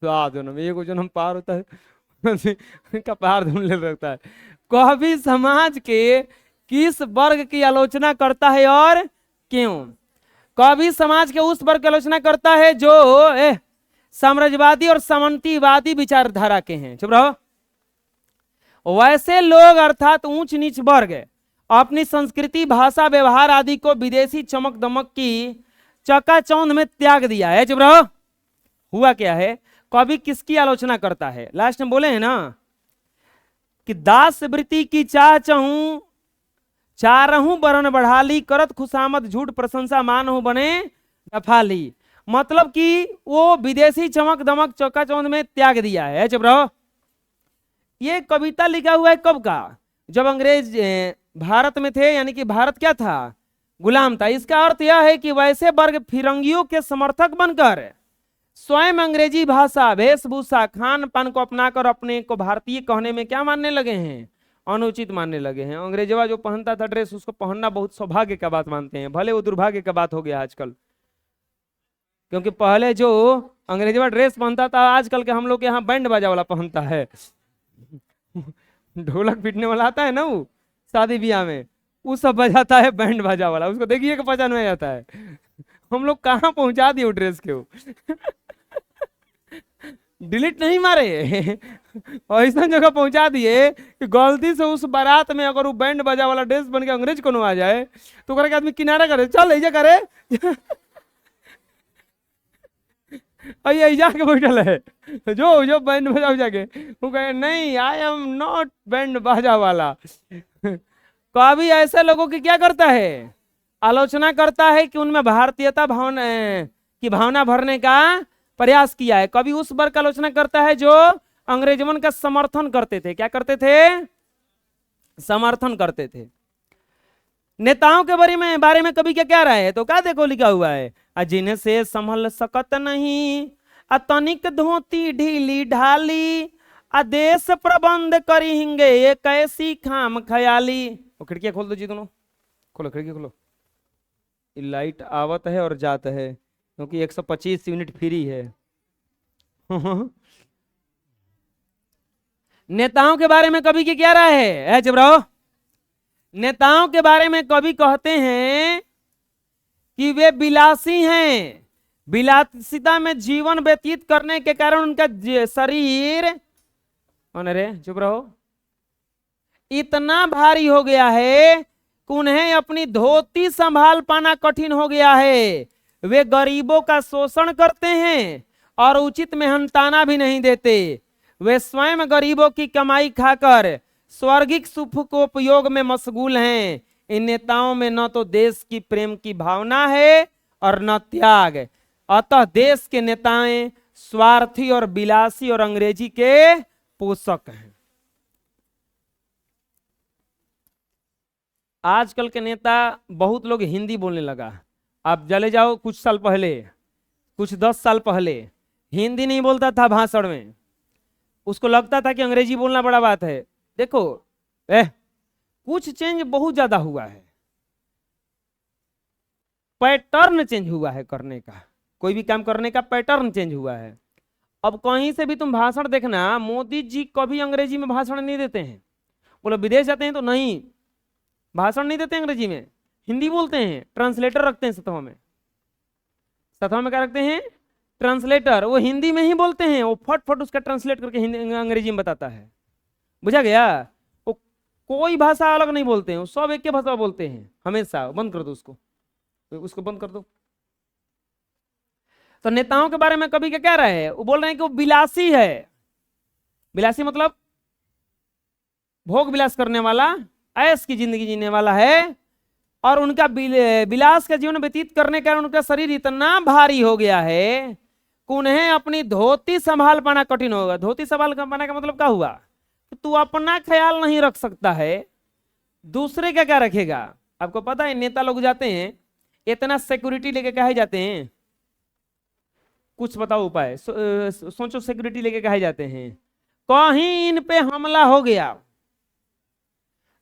7 जन्म, एक जन्म पार होता है का पार धुन ले रखता है। कभी समाज के किस वर्ग की आलोचना करता है और क्यों? कभी समाज के उस वर्ग की आलोचना करता है जो साम्राज्यवादी और सामंतीवादी विचारधारा के हैं। चुप रहो। वैसे लोग अर्थात ऊंच नीच वर्ग अपनी संस्कृति, भाषा, व्यवहार आदि को विदेशी चमक दमक की चकाचौंध में त्याग दिया है। चुप रहो। हुआ क्या है? कवि किसकी आलोचना करता है? लास्ट में बोले हैं ना कि दास वृत्ति की चाह चहूं, चारहूं बरन बढ़ाली, करत खुशामद झूठ प्रशंसा मानहु बने डफाली। मतलब कि वो विदेशी चमक दमक चकाचौंध में त्याग दिया है। चुप रहो। ये कविता लिखा हुआ है कब का? जब अंग्रेज भारत में थे, यानी कि भारत क्या था? गुलाम था। इसका अर्थ यह है कि वैसे वर्ग फिरंगियों के समर्थक बनकर स्वयं अंग्रेजी भाषा, वेशभूषा, खान पान को अपनाकर अपने को भारतीय कहने में क्या मानने लगे हैं? अनुचित मानने लगे हैं। अंग्रेजवा जो पहनता था ड्रेस, उसको पहनना बहुत सौभाग्य का बात मानते हैं, भले वो दुर्भाग्य का बात हो गया आजकल। क्योंकि पहले जो अंग्रेजवा ड्रेस पहनता था, आजकल के हम लोग के यहाँ बैंड बाजा वाला पहनता है। ढोलक पीटने वाला आता है ना, वो शादी ब्याह में वो सब बजाता है बैंड बाजा वाला, उसको देखिए कि पहचान में जाता है। हम लोग कहाँ पहुंचा दिए ड्रेस के वो। डिलीट नहीं मारे, ऐसा जगह पहुंचा दिए कि गलती से उस बारात में अगर वो बैंड बाजा वाला ड्रेस बन के अंग्रेज को आ जाए तो करे आदमी किनारा करे, चल ऐजा करे। ऐजा के बैठल है, जो बैंड बाजा जाके वो कहे नहीं, आई एम नॉट बैंड बाजा वाला। कवि ऐसे लोगों की क्या करता है? आलोचना करता है कि उनमें भारतीयता भावना की भावना भरने का प्रयास किया है। कभी उस वर्ग का आलोचना करता है जो अंग्रेजों का समर्थन करते थे। क्या करते थे? समर्थन करते थे। नेताओं के बारे में कभी क्या राय है? तो क्या देखो लिखा हुआ है, जिन से संभल सकत नहीं, तनिक धोती ढीली ढाली, आदेश प्रबंध करेंगे ये कैसी खाम ख्याली। वो खिड़कियां खोल दो जी, दोनों खोलो, खिड़की खोलो। लाइट आवत है और जात है क्योंकि 125 यूनिट फ्री है। नेताओं के बारे में कवि की क्या राय है? जब रहो, नेताओं के बारे में कवि कहते हैं कि वे विलासी हैं, विलासिता में जीवन व्यतीत करने के कारण उनका शरीर, अरे चुप रहो, इतना भारी हो गया है उन्हें अपनी धोती संभाल पाना कठिन हो गया है। वे गरीबों का शोषण करते हैं और उचित मेहनताना भी नहीं देते। वे स्वयं गरीबों की कमाई खाकर स्वर्गिक सुख को उपयोग में मशगूल हैं। इन नेताओं में न तो देश की प्रेम की भावना है और न त्याग। अतः देश के नेताएं स्वार्थी और विलासी और अंग्रेजी के पोषक हैं। आजकल के नेता बहुत लोग हिंदी बोलने लगा। आप चले जाओ कुछ साल पहले, कुछ 10 साल पहले हिंदी नहीं बोलता था भाषण में, उसको लगता था कि अंग्रेजी बोलना बड़ा बात है। देखो कुछ चेंज बहुत ज्यादा हुआ है, पैटर्न चेंज हुआ है करने का, कोई भी काम करने का पैटर्न चेंज हुआ है। अब कहीं से भी तुम भाषण देखना, मोदी जी कभी अंग्रेजी में भाषण नहीं देते हैं। बोलो विदेश जाते हैं तो नहीं, भाषण नहीं देते अंग्रेजी में, हिंदी बोलते हैं, ट्रांसलेटर रखते हैं सभा में। सभा में क्या रखते हैं? ट्रांसलेटर। वो हिंदी में ही बोलते हैं, वो फट फट उसका ट्रांसलेट करके हिंदी अंग्रेजी में बताता है। बुझा गया? वो कोई भाषा अलग नहीं बोलते हैं, वो सब एक ही भाषा बोलते हैं हमेशा। बंद कर दो उसको बंद कर दो। तो नेताओं के बारे में कभी क्या कह रहे हैं? वो बोल रहे हैं कि वो विलासी है। विलासी मतलब भोग विलास करने वाला, ऐश की जिंदगी जीने वाला है, और उनका विलास का जीवन व्यतीत करने का उनका शरीर इतना भारी हो गया है कि उन्हें अपनी धोती संभाल पाना कठिन होगा। धोती संभाल पाना का मतलब क्या हुआ? कि तू अपना ख्याल नहीं रख सकता है, दूसरे का क्या रखेगा? आपको पता है नेता लोग जाते हैं, इतना सिक्योरिटी लेके कहे जाते हैं, कुछ बताओ उपाय, सोचो सिक्योरिटी लेके कहे जाते हैं, कहीं इन पे हमला हो गया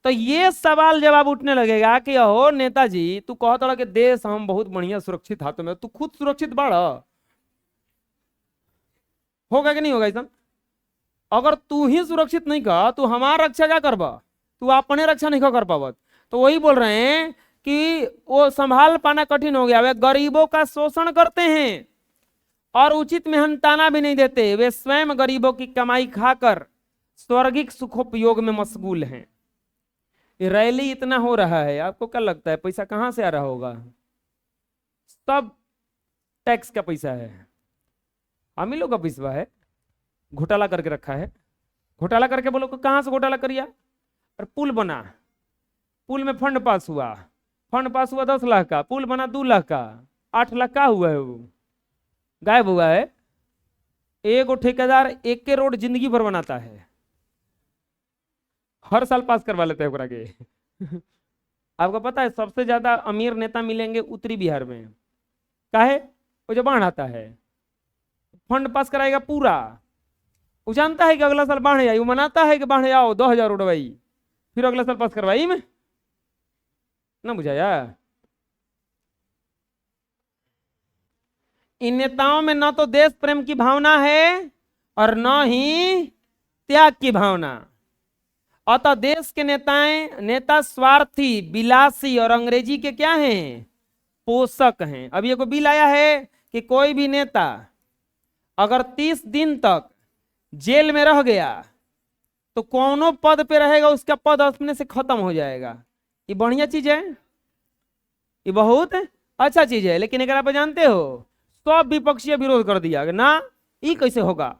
तो ये सवाल जवाब उठने लगेगा कि अहो नेताजी, तू कहता रहा कि देश हम बहुत बढ़िया सुरक्षित हाथों में, तू खुद सुरक्षित बाढ़ होगा कि नहीं होगा? ऐसा अगर तू ही सुरक्षित नहीं कर, तू हमारा रक्षा क्या करबा? तू अपने रक्षा नहीं कर पावत। तो वही बोल रहे हैं कि वो संभाल पाना कठिन हो गया। वे गरीबों का शोषण करते हैं और उचित मेहनताना भी नहीं देते। वे स्वयं गरीबों की कमाई खाकर स्वर्गिक सुखोपयोग में मशगूल हैं। रैली इतना हो रहा है, आपको क्या लगता है पैसा कहां से आ रहा होगा? सब टैक्स का पैसा है, हम ही लोग का पैसा है, घोटाला करके रखा है। घोटाला करके बोलो कहां से घोटाला करिया? और पुल बना, पुल में फंड पास हुआ, फंड पास हुआ 10 लाख का, पुल बना 2 लाख का, 8 लाख का हुआ है, वो गायब हुआ है। एक ठेकेदार एक के रोड जिंदगी भर बनाता है, हर साल पास करवा लेते हैं के। आपको पता है सबसे ज्यादा अमीर नेता मिलेंगे उत्तरी बिहार में। काहे? वो जो बाढ़ आता है फंड पास कराएगा पूरा, वो जानता है कि अगला साल बाढ़ आई, वो मनाता है कि बाढ़ आओ 2000 उड़वाई, फिर अगला साल पास करवाई में ना। बुझाया? इन नेताओं में न तो देश प्रेम की भावना है और न ही त्याग की भावना। अतः देश के नेता स्वार्थी, विलासी और अंग्रेजी के क्या हैं? पोषक हैं। अब ये को बिल आया है कि कोई भी नेता अगर 30 दिन तक जेल में रह गया तो कौनो पद पे रहेगा, उसका पद अपने से खत्म हो जाएगा। ये बढ़िया चीज है, ये बहुत अच्छा चीज है। लेकिन अगर आप जानते हो सब विपक्षीय विरोध कर दिया कि ना ये कैसे होगा,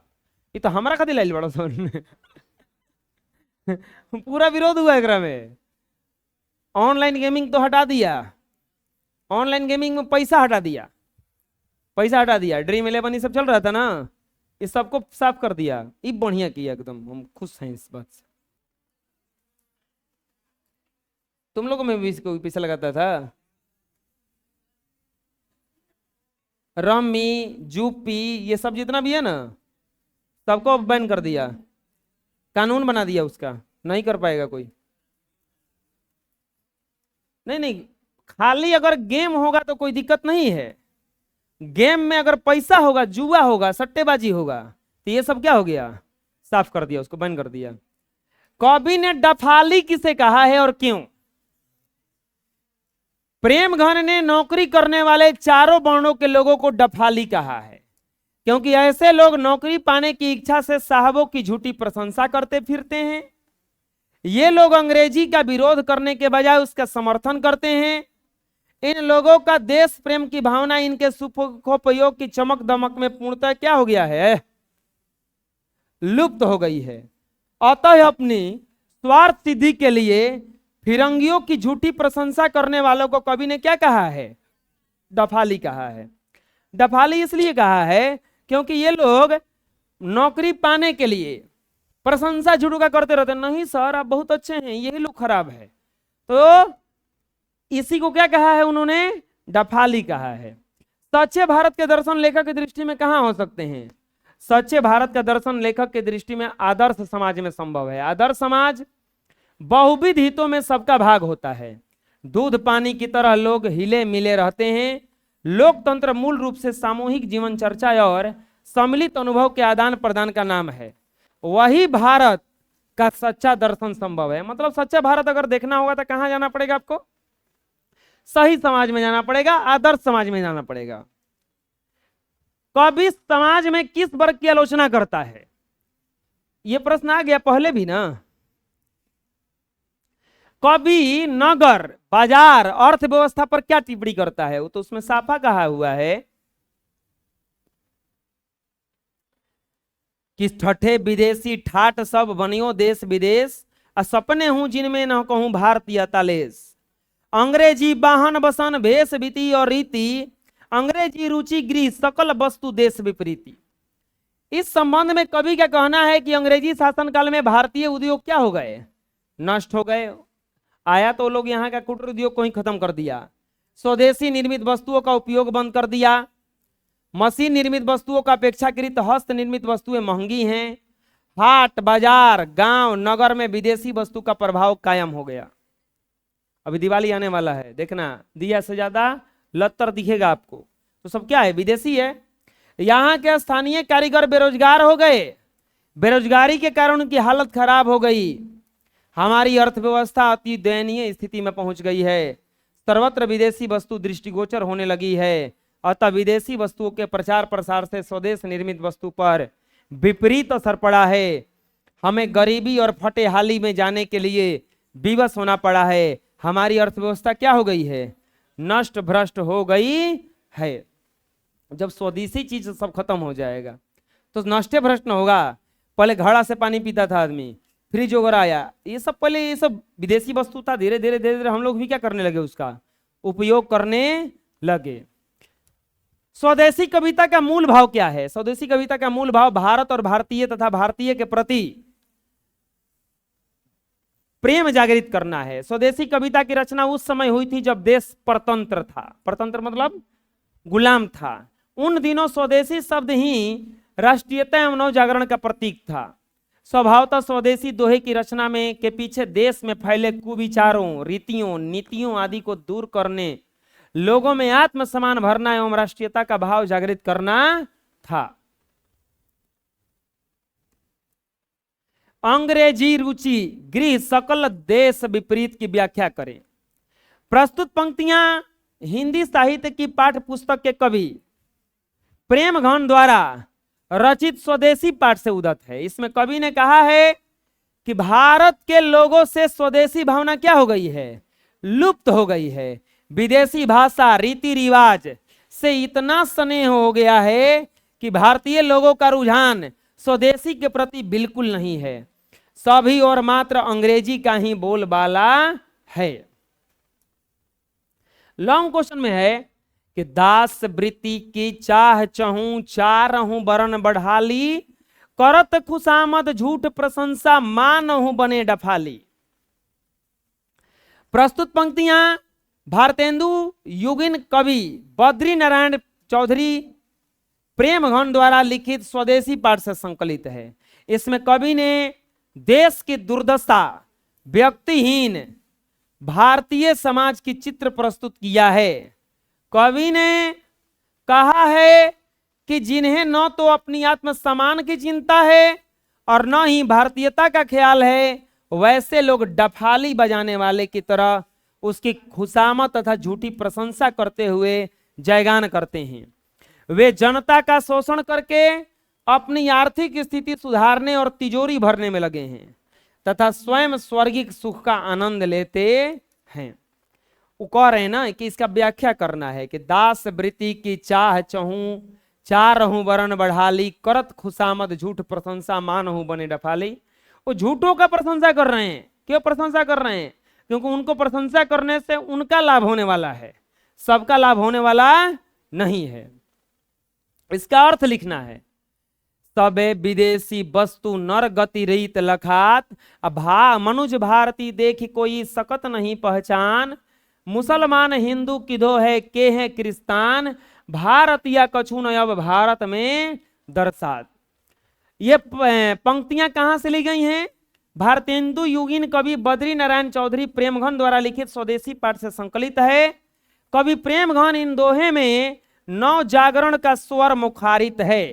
ये तो हमारा खातिर लाइल बड़ा सोन। पूरा विरोध हुआ एकरा में। ऑनलाइन गेमिंग तो हटा दिया, ऑनलाइन गेमिंग में पैसा हटा दिया, पैसा हटा दिया। ड्रीम 11 ये सब चल रहा था ना, ये सबको साफ कर दिया। ये बढ़िया किया एकदम, हम खुश हैं इस बात से। तुम लोगों में भी इसको पैसा लगाता था। रमी, जूपी, ये सब जितना भी है ना, सबको बैन कर दिया, कानून बना दिया उसका, नहीं कर पाएगा कोई। नहीं, खाली अगर गेम होगा तो कोई दिक्कत नहीं है। गेम में अगर पैसा होगा, जुआ होगा, सट्टेबाजी होगा, तो ये सब क्या हो गया? साफ कर दिया, उसको बैन कर दिया। कवि ने डफाली किसे कहा है और क्यों? प्रेमघन ने नौकरी करने वाले चारों वर्णों के लोगों को डफाली कहा है, क्योंकि ऐसे लोग नौकरी पाने की इच्छा से साहबों की झूठी प्रशंसा करते फिरते हैं। ये लोग अंग्रेजी का विरोध करने के बजाय उसका समर्थन करते हैं। इन लोगों का देश प्रेम की भावना इनके सुखोपयोग की चमक दमक में पूर्णतः क्या हो गया है, लुप्त हो गई है। अतः अपनी स्वार्थ सिद्धि के लिए फिरंगियों की झूठी प्रशंसा करने वालों को कवि ने क्या कहा है, डफाली कहा है। डफाली इसलिए कहा है क्योंकि ये लोग नौकरी पाने के लिए प्रशंसा झूठू का करते रहते, नहीं सर आप बहुत अच्छे हैं, यही लोग खराब है। तो इसी को क्या कहा है उन्होंने, डफाली कहा है। सच्चे भारत के दर्शन लेखक की दृष्टि में कहां हो सकते हैं, सच्चे भारत का दर्शन लेखक की दृष्टि में आदर्श समाज में संभव है। आदर्श समाज बहुविध हितों में सबका भाग होता है। दूध पानी की तरह लोग हिले मिले रहते हैं। लोकतंत्र मूल रूप से सामूहिक जीवन चर्चा और सम्मिलित अनुभव के आदान प्रदान का नाम है। वही भारत का सच्चा दर्शन संभव है। मतलब सच्चा भारत अगर देखना होगा तो कहां जाना पड़ेगा आपको, सही समाज में जाना पड़ेगा, आदर्श समाज में जाना पड़ेगा। कवि समाज में किस वर्ग की आलोचना करता है, यह प्रश्न आ गया पहले भी ना। कवि नगर बाजार अर्थव्यवस्था पर क्या टिप्पणी करता है, वो तो उसमें साफा कहा हुआ है कि ठठे विदेशी ठाट सब बनियो देश विदेश, सपने हूं जिनमें न कहूं भारतीय तालेश। अंग्रेजी वाहन बसन भेष बीती और रीति, अंग्रेजी रुचि गृह सकल वस्तु देश विपरीति। इस संबंध में कवि का कहना है कि अंग्रेजी शासनकाल में भारतीय उद्योग क्या हो गए, नष्ट हो गए। आया तो लोग यहाँ का कुटीर उद्योग को ही खत्म कर दिया, स्वदेशी निर्मित वस्तुओं का उपयोग बंद कर दिया। मशीन निर्मित वस्तुओं का अपेक्षाकृत हस्त निर्मित वस्तुएं महंगी हैं। हाट बाजार गांव नगर में विदेशी वस्तु का प्रभाव कायम हो गया। अभी दिवाली आने वाला है, देखना दिया से ज्यादा लत्तर दिखेगा आपको, तो सब क्या है, विदेशी है। यहाँ के स्थानीय कारीगर बेरोजगार हो गए, बेरोजगारी के कारण उनकी हालत खराब हो गई। हमारी अर्थव्यवस्था अति दयनीय स्थिति में पहुंच गई है। सर्वत्र विदेशी वस्तु दृष्टिगोचर होने लगी है। अतः विदेशी वस्तुओं के प्रचार प्रसार से स्वदेश निर्मित वस्तु पर विपरीत असर पड़ा है। हमें गरीबी और फटेहाली में जाने के लिए विवश होना पड़ा है। हमारी अर्थव्यवस्था क्या हो गई है, नष्ट भ्रष्ट हो गई है। जब स्वदेशी चीज सब खत्म हो जाएगा तो नष्ट भ्रष्ट न होगा। पहले घड़ा से पानी पीता था आदमी, फ्रिज वगैरह आया, ये सब पहले ये सब विदेशी वस्तु था। धीरे धीरे धीरे धीरे हम लोग भी क्या करने लगे, उसका उपयोग करने लगे। स्वदेशी कविता का मूल भाव क्या है, स्वदेशी कविता का मूल भाव भारत और भारतीय तथा भारतीय के प्रति प्रेम जागृत करना है। स्वदेशी कविता की रचना उस समय हुई थी जब देश परतंत्र था। परतंत्र मतलब गुलाम था। उन दिनों स्वदेशी शब्द ही राष्ट्रीयता एवं नव जागरण का प्रतीक था। स्वभावतः स्वदेशी दोहे की रचना में के पीछे देश में फैले कुविचारों रीतियों नीतियों आदि को दूर करने, लोगों में आत्मसम्मान भरना एवं राष्ट्रीयता का भाव जागृत करना था। अंग्रेजी रुचि गृह सकल देश विपरीत की व्याख्या करें। प्रस्तुत पंक्तियां हिंदी साहित्य की पाठ्य पुस्तक के कवि प्रेमघन द्वारा रचित स्वदेशी पाठ से उद्धत है। इसमें कवि ने कहा है कि भारत के लोगों से स्वदेशी भावना क्या हो गई है, लुप्त हो गई है। विदेशी भाषा रीति रिवाज से इतना स्नेह हो गया है कि भारतीय लोगों का रुझान स्वदेशी के प्रति बिल्कुल नहीं है। सभी और मात्र अंग्रेजी का ही बोलबाला है। लॉन्ग क्वेश्चन में है कि दास वृत्ति की चाह चहूं चारहूं बरन बढ़ाली, करत खुशामद झूठ प्रशंसा मानहूं बने डफाली। प्रस्तुत पंक्तियां भारतेंदु युगिन कवि बद्री नारायण चौधरी प्रेमघन द्वारा लिखित स्वदेशी पाठ से संकलित है। इसमें कवि ने देश की दुर्दशा, व्यक्तिहीन भारतीय समाज की चित्र प्रस्तुत किया है। कवि ने कहा है कि जिन्हें न तो अपनी आत्मसम्मान की चिंता है और न ही भारतीयता का ख्याल है, वैसे लोग डफाली बजाने वाले की तरह उसकी खुशामद तथा झूठी प्रशंसा करते हुए जयगान करते हैं। वे जनता का शोषण करके अपनी आर्थिक स्थिति सुधारने और तिजोरी भरने में लगे हैं। तथा स्वयं स्वर्गिक सुख का आनंद लेते हैं। वो कह रहे हैं ना कि इसका व्याख्या करना है कि दास वृत्ति की चाह चहूं, चारहूं वरण बढ़ाली, करत खुशामद झूठ प्रशंसा मानहूं बने डफाली। वो झूठों का प्रशंसा कर रहे हैं। क्यों प्रशंसा कर रहे हैं? क्योंकि उनको प्रशंसा करने से उनका लाभ होने वाला है, सबका लाभ होने वाला नहीं है। इसका अर्थ लिखना है, सबे विदेशी वस्तु नर गति रीत लखात, मनुज भारती देखी कोई सकत नहीं पहचान, मुसलमान हिंदू किधो है के है क्रिस्तान, भारत या कछु न अब भारत में दरसात। ये पंक्तियां कहां से ली गई हैं? भारतेंदु युगीन कवि बद्री नारायण चौधरी प्रेमघन द्वारा लिखित स्वदेशी पाठ से संकलित है। कवि प्रेमघन इन दोहे में नव जागरण का स्वर मुखारित है।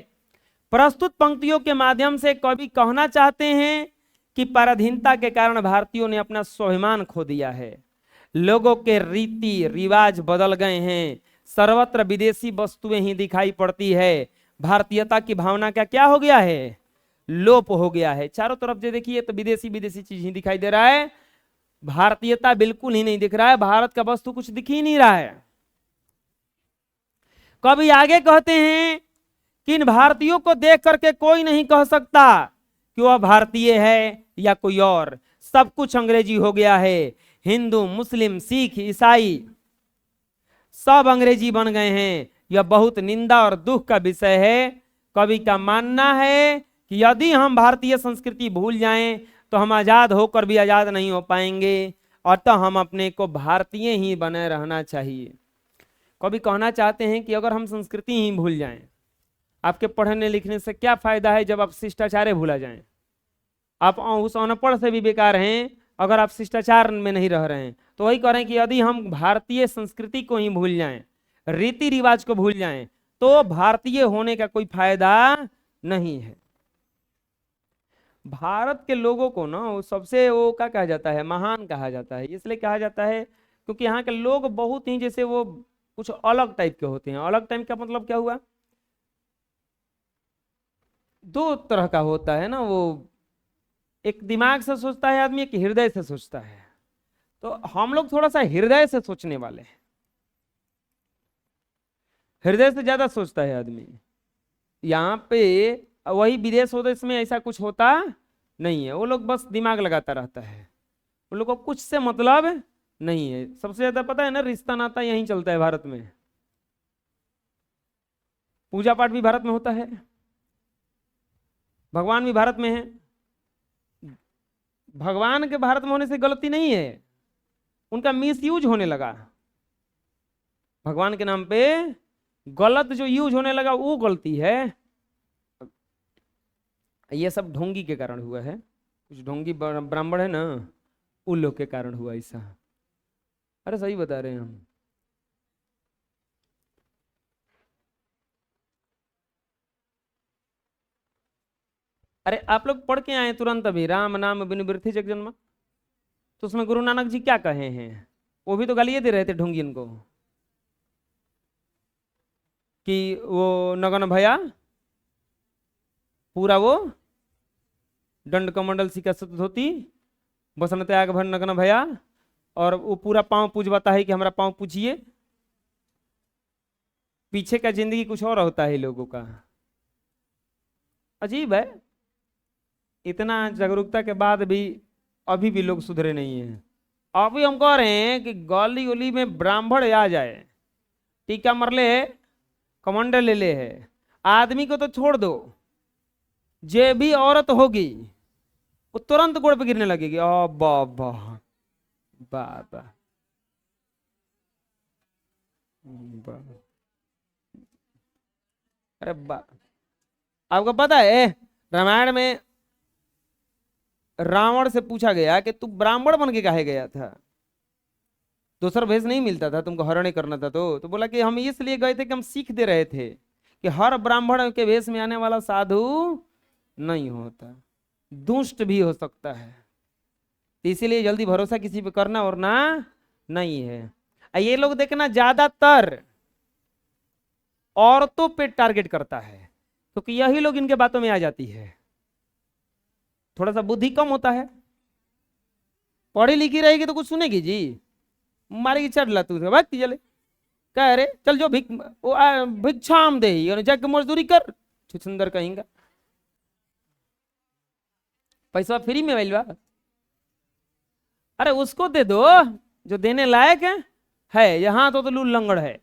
प्रस्तुत पंक्तियों के माध्यम से कवि कहना चाहते हैं कि पराधीनता के कारण भारतीयों ने अपना स्वाभिमान खो दिया है, लोगों के रीति रिवाज बदल गए हैं, सर्वत्र विदेशी वस्तुएं ही दिखाई पड़ती है, भारतीयता की भावना का क्या हो गया है? लोप हो गया है। चारों तरफ जो देखिए तो विदेशी विदेशी चीज ही दिखाई दे रहा है, भारतीयता बिल्कुल ही नहीं दिख रहा है, भारत का वस्तु कुछ दिख ही नहीं रहा है। कभी आगे कहते हैं कि इन भारतीयों को देख करके कोई नहीं कह सकता कि वह भारतीय है या कोई और, सब कुछ अंग्रेजी हो गया है, हिंदू मुस्लिम सिख ईसाई सब अंग्रेजी बन गए हैं। यह बहुत निंदा और दुख का विषय है। कवि का मानना है कि यदि हम भारतीय संस्कृति भूल जाएं तो हम आजाद होकर भी आजाद नहीं हो पाएंगे, अतः हम अपने को भारतीय ही बने रहना चाहिए। कवि कहना चाहते हैं कि अगर हम संस्कृति ही भूल जाएं, आपके पढ़ने लिखने से क्या फायदा है जब आप शिष्टाचार भूला जाएं? आप उस अनपढ़ से भी बेकार हैं अगर आप शिष्टाचार में नहीं रह रहे हैं। तो वही कह रहे हैं कि यदि हम भारतीय संस्कृति को ही भूल जाएं, रीति रिवाज को भूल जाएं, तो भारतीय होने का कोई फायदा नहीं है। भारत के लोगों को ना वो सबसे वो क्या कहा जाता है? महान कहा जाता है। इसलिए कहा जाता है क्योंकि यहाँ के लोग बहुत ही जैसे वो कुछ अलग टाइप के होते हैं। अलग टाइप का मतलब क्या हुआ? दो तरह का होता है ना, वो एक दिमाग से सोचता है आदमी, एक हृदय से सोचता है। तो हम लोग थोड़ा सा हृदय से सोचने वाले हैं, हृदय से ज्यादा सोचता है आदमी। यहाँ पे वही विदेश होता है, इसमें ऐसा कुछ होता नहीं है। वो लोग बस दिमाग लगाता रहता है, उन लोग को कुछ से मतलब नहीं है। सबसे ज्यादा पता है ना, रिश्ता नाता यहीं चलता है भारत में। पूजा पाठ भी भारत में होता है, भगवान भी भारत में है। भगवान के भारत में होने से गलती नहीं है, उनका मिसयूज होने लगा। भगवान के नाम पे गलत जो यूज होने लगा वो गलती है। ये सब ढोंगी के कारण हुआ है। कुछ ढोंगी ब्राह्मण है ना, उन लोग के कारण हुआ ऐसा। अरे सही बता रहे हैं हम। अरे आप लोग पढ़ के आए तुरंत अभी, राम नाम बिन बिरथि जग जन्मा, तो उसमें गुरु नानक जी क्या कहे हैं? वो भी तो गालियां दे रहे थे ढोंगी इनको कि वो नगन भया पूरा वो दंड कमंडल सिका धोती बसन त्याग भर नगन भया, और वो पूरा पांव पूजवाता है कि हमारा पांव पूजिए। पीछे का जिंदगी कुछ और होता है लोगों का। अजीब है, इतना जागरूकता के बाद भी अभी भी लोग सुधरे नहीं हैं। अभी हम कह रहे हैं कि गली गली में ब्राह्मण आ जाए, टीका मरले है, कमंडल ले ले है, आदमी को तो छोड़ दो, जे भी औरत होगी वो तुरंत गोड़ पे गिरने लगेगी। ओ बाबा बाबा, अरे बा, आपको पता है रामायण में रावण से पूछा गया कि तू ब्राह्मण बन के काहे गया था? दूसरा भेष नहीं मिलता था तुमको, हरण करना था। तो बोला कि हम इसलिए गए थे कि हम सीख दे रहे थे कि हर ब्राह्मण के भेष में आने वाला साधु नहीं होता, दुष्ट भी हो सकता है। इसीलिए जल्दी भरोसा किसी पे करना और ना नहीं है। ये लोग देखना ज्यादातर औरतों पे टारगेट करता है, क्योंकि यही लोग इनके बातों में आ जाती है। थोड़ा सा बुद्धि कम होता है, पढ़ी लिखी रहेगी तो कुछ सुनेगी जी, मारेगी चढ़ ला तू भाग चले। कह रहे चल जो भिक्षाम दे जाके मजदूरी कर, सुंदर कहेंगे पैसा फ्री में मिल बा। अरे उसको दे दो जो देने लायक है यहाँ तो लूल लंगड़ है,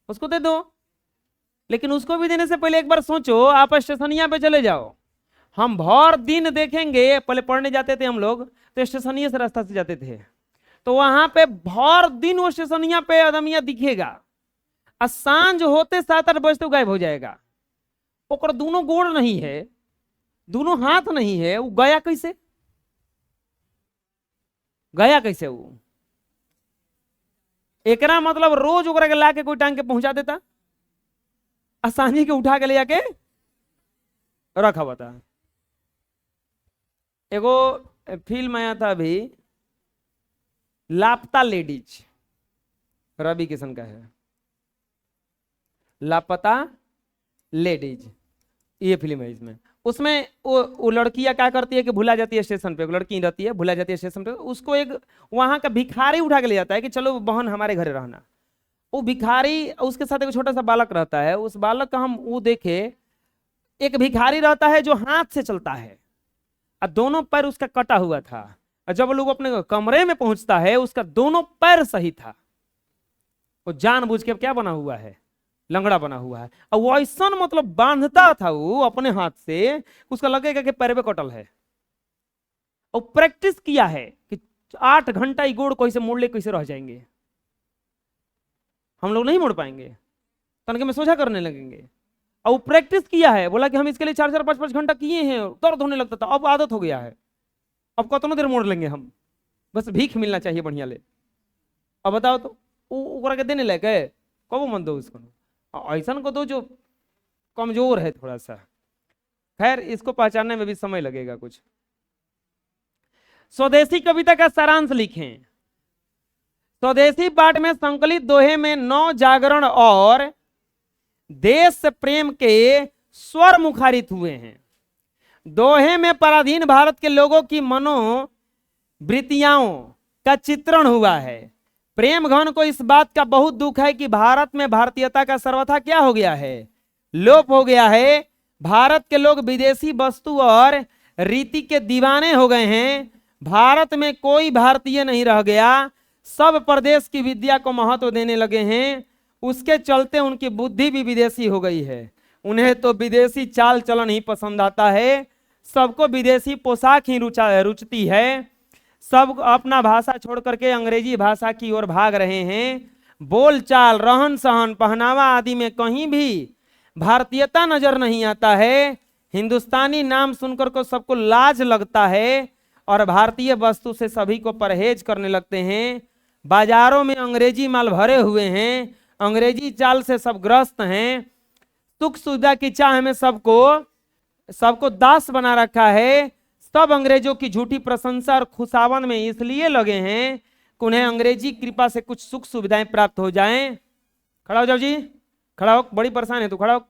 उसको दे दो। लेकिन उसको भी देने से पहले एक बार सोचो, आप स्टेशनिया पे चले जाओ, हम भर दिन देखेंगे, पहले पढ़ने जाते थे हम लोग तो स्टेशनिया से रास्ता से जाते थे, तो वहां पे भर दिन वो स्टेशनिया पे आदमिया दिखेगा, और सांझ होते 7-8 बजे तो गायब हो जाएगा। ओकर दोनों गोड़ नहीं है, दोनों हाथ नहीं है, वो गया कैसे, गया कैसे वो? एकरा मतलब रोज ओकरा के ला के कोई टांग के पहुंचा देता, आसानी के उठा के ले जाके रखा हुआ था। एगो फिल्म आया था अभी, लापता लेडीज, रवि किशन का है, लापता लेडीज, ये फिल्म है। इसमें उसमें वो लड़कियां क्या करती है कि भुला जाती है स्टेशन पे, लड़की रहती है भुला जाती है स्टेशन पे, उसको एक वहां का भिखारी उठा के ले जाता है कि चलो बहन हमारे घर रहना। वो भिखारी, उसके साथ एक छोटा सा बालक रहता है, उस बालक का हम वो देखे, एक भिखारी रहता है जो हाथ से चलता है और दोनों पैर उसका कटा हुआ था, और जब लोग अपने कमरे में पहुंचता है उसका दोनों पैर सही था, वो जानबूझ के क्या बना हुआ है, लंगड़ा बना हुआ है, और वो ऐसा मतलब बांधता था वो अपने हाथ से, उसका लगेगा कि पैर पे कटल है। और प्रैक्टिस किया है कि 8 घंटा ही गोड़ कैसे मोड़ ले, कैसे रह जाएंगे, हम लोग नहीं मोड़ पाएंगे, तनके में सोझा करने लगेंगे। और वो प्रैक्टिस किया है, बोला कि हम इसके लिए 4-4, 5-5 घंटा किए हैं, दर्द होने लगता था, अब आदत हो गया है, अब कितना देर मोड़ लेंगे हम, बस भीख मिलना चाहिए बढ़िया ले। अब बताओ तो ओकरा के देने लायक है, कब मन दो उसको, ऐसा को दो जो कमजोर है थोड़ा सा। खैर इसको पहचानने में भी समय लगेगा कुछ। स्वदेशी कविता का सारांश लिखें। स्वदेशी पाठ में संकलित दोहे में 9 जागरण और देश प्रेम के स्वर मुखारित हुए हैं। दोहे में पराधीन भारत के लोगों की मनोवृत्तियों का चित्रण हुआ है। प्रेम घन को इस बात का बहुत दुख है कि भारत में भारतीयता का सर्वथा क्या हो गया है, लोप हो गया है। भारत के लोग विदेशी वस्तु और रीति के दीवाने हो गए हैं। भारत में कोई भारतीय नहीं रह गया, सब प्रदेश की विद्या को महत्व देने लगे हैं। उसके चलते उनकी बुद्धि भी विदेशी हो गई है। उन्हें तो विदेशी चाल चलन ही पसंद आता है, सबको विदेशी पोशाक ही रुचती है। सब अपना भाषा छोड़ करके अंग्रेजी भाषा की ओर भाग रहे हैं। बोलचाल, रहन सहन, पहनावा आदि में कहीं भी भारतीयता नजर नहीं आता है। हिंदुस्तानी नाम सुनकर को सबको लाज लगता है और भारतीय वस्तु से सभी को परहेज करने लगते हैं। बाजारों में अंग्रेजी माल भरे हुए हैं, अंग्रेजी चाल से सब ग्रस्त हैं। सुख सुविधा की चाह में सबको दास बना रखा है। सब अंग्रेजों की झूठी प्रशंसा और खुशावन में इसलिए लगे हैं कि उन्हें अंग्रेजी कृपा से कुछ सुख सुविधाएं प्राप्त हो जाएं। खड़ा हो जाओ जी, खड़ा हो, बड़ी परेशान है तू, खड़ा हो।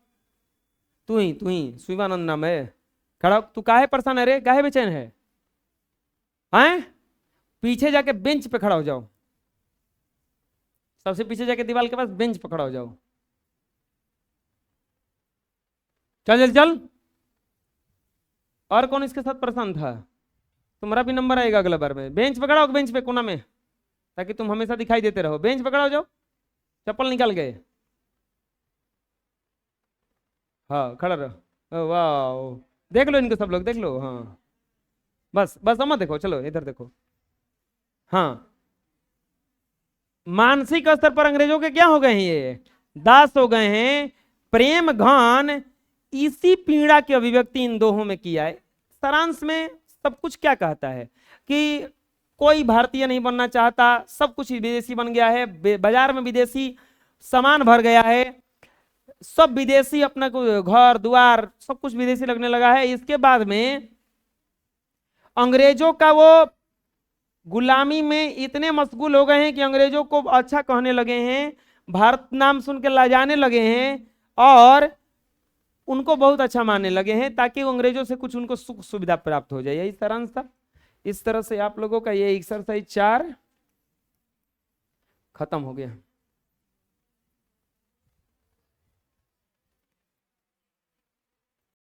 तू ही शिवानंद नाम है, खड़ा हो। तू काहे परेशान है रे, काहे बेचैन है? हैं? पीछे जाके बेंच पे खड़ा हो जाओ, सबसे पीछे जाके दीवार के पास बेंच पे खड़ा हो जाओ। चल चल चल। और कौन इसके साथ परेशान था? तुम्हारा भी नंबर आएगा अगला बार में। बेंच पे खड़ा हो, बेंच पे कोना में, ताकि तुम हमेशा दिखाई देते रहो। बेंच पे खड़ा हो जाओ, चप्पल निकाल गए। हाँ खड़ा रहो। वाह, देख लो इनको, सब लोग देख लो। हाँ बस बस, मत देखो, चलो इधर देखो। हाँ, मानसिक स्तर पर अंग्रेजों के क्या हो गए हैं, ये दास हो गए हैं। प्रेम घन इसी पीड़ा की अभिव्यक्ति इन दोहों में किया है। सारांश में सब कुछ क्या कहता है कि कोई भारतीय नहीं बनना चाहता, सब कुछ विदेशी बन गया है। बाजार में विदेशी सामान भर गया है, सब विदेशी, अपना घर द्वार सब कुछ विदेशी लगने लगा है। इसके बाद में अंग्रेजों का वो गुलामी में इतने मशगूल हो गए हैं कि अंग्रेजों को अच्छा कहने लगे हैं, भारत नाम सुन के लाजाने लगे हैं और उनको बहुत अच्छा मानने लगे हैं, ताकि वो अंग्रेजों से कुछ उनको सुख सुविधा प्राप्त हो जाए। यही सारांश था। इस तरह से आप लोगों का ये एक्सरसाइज 4 खत्म हो गया।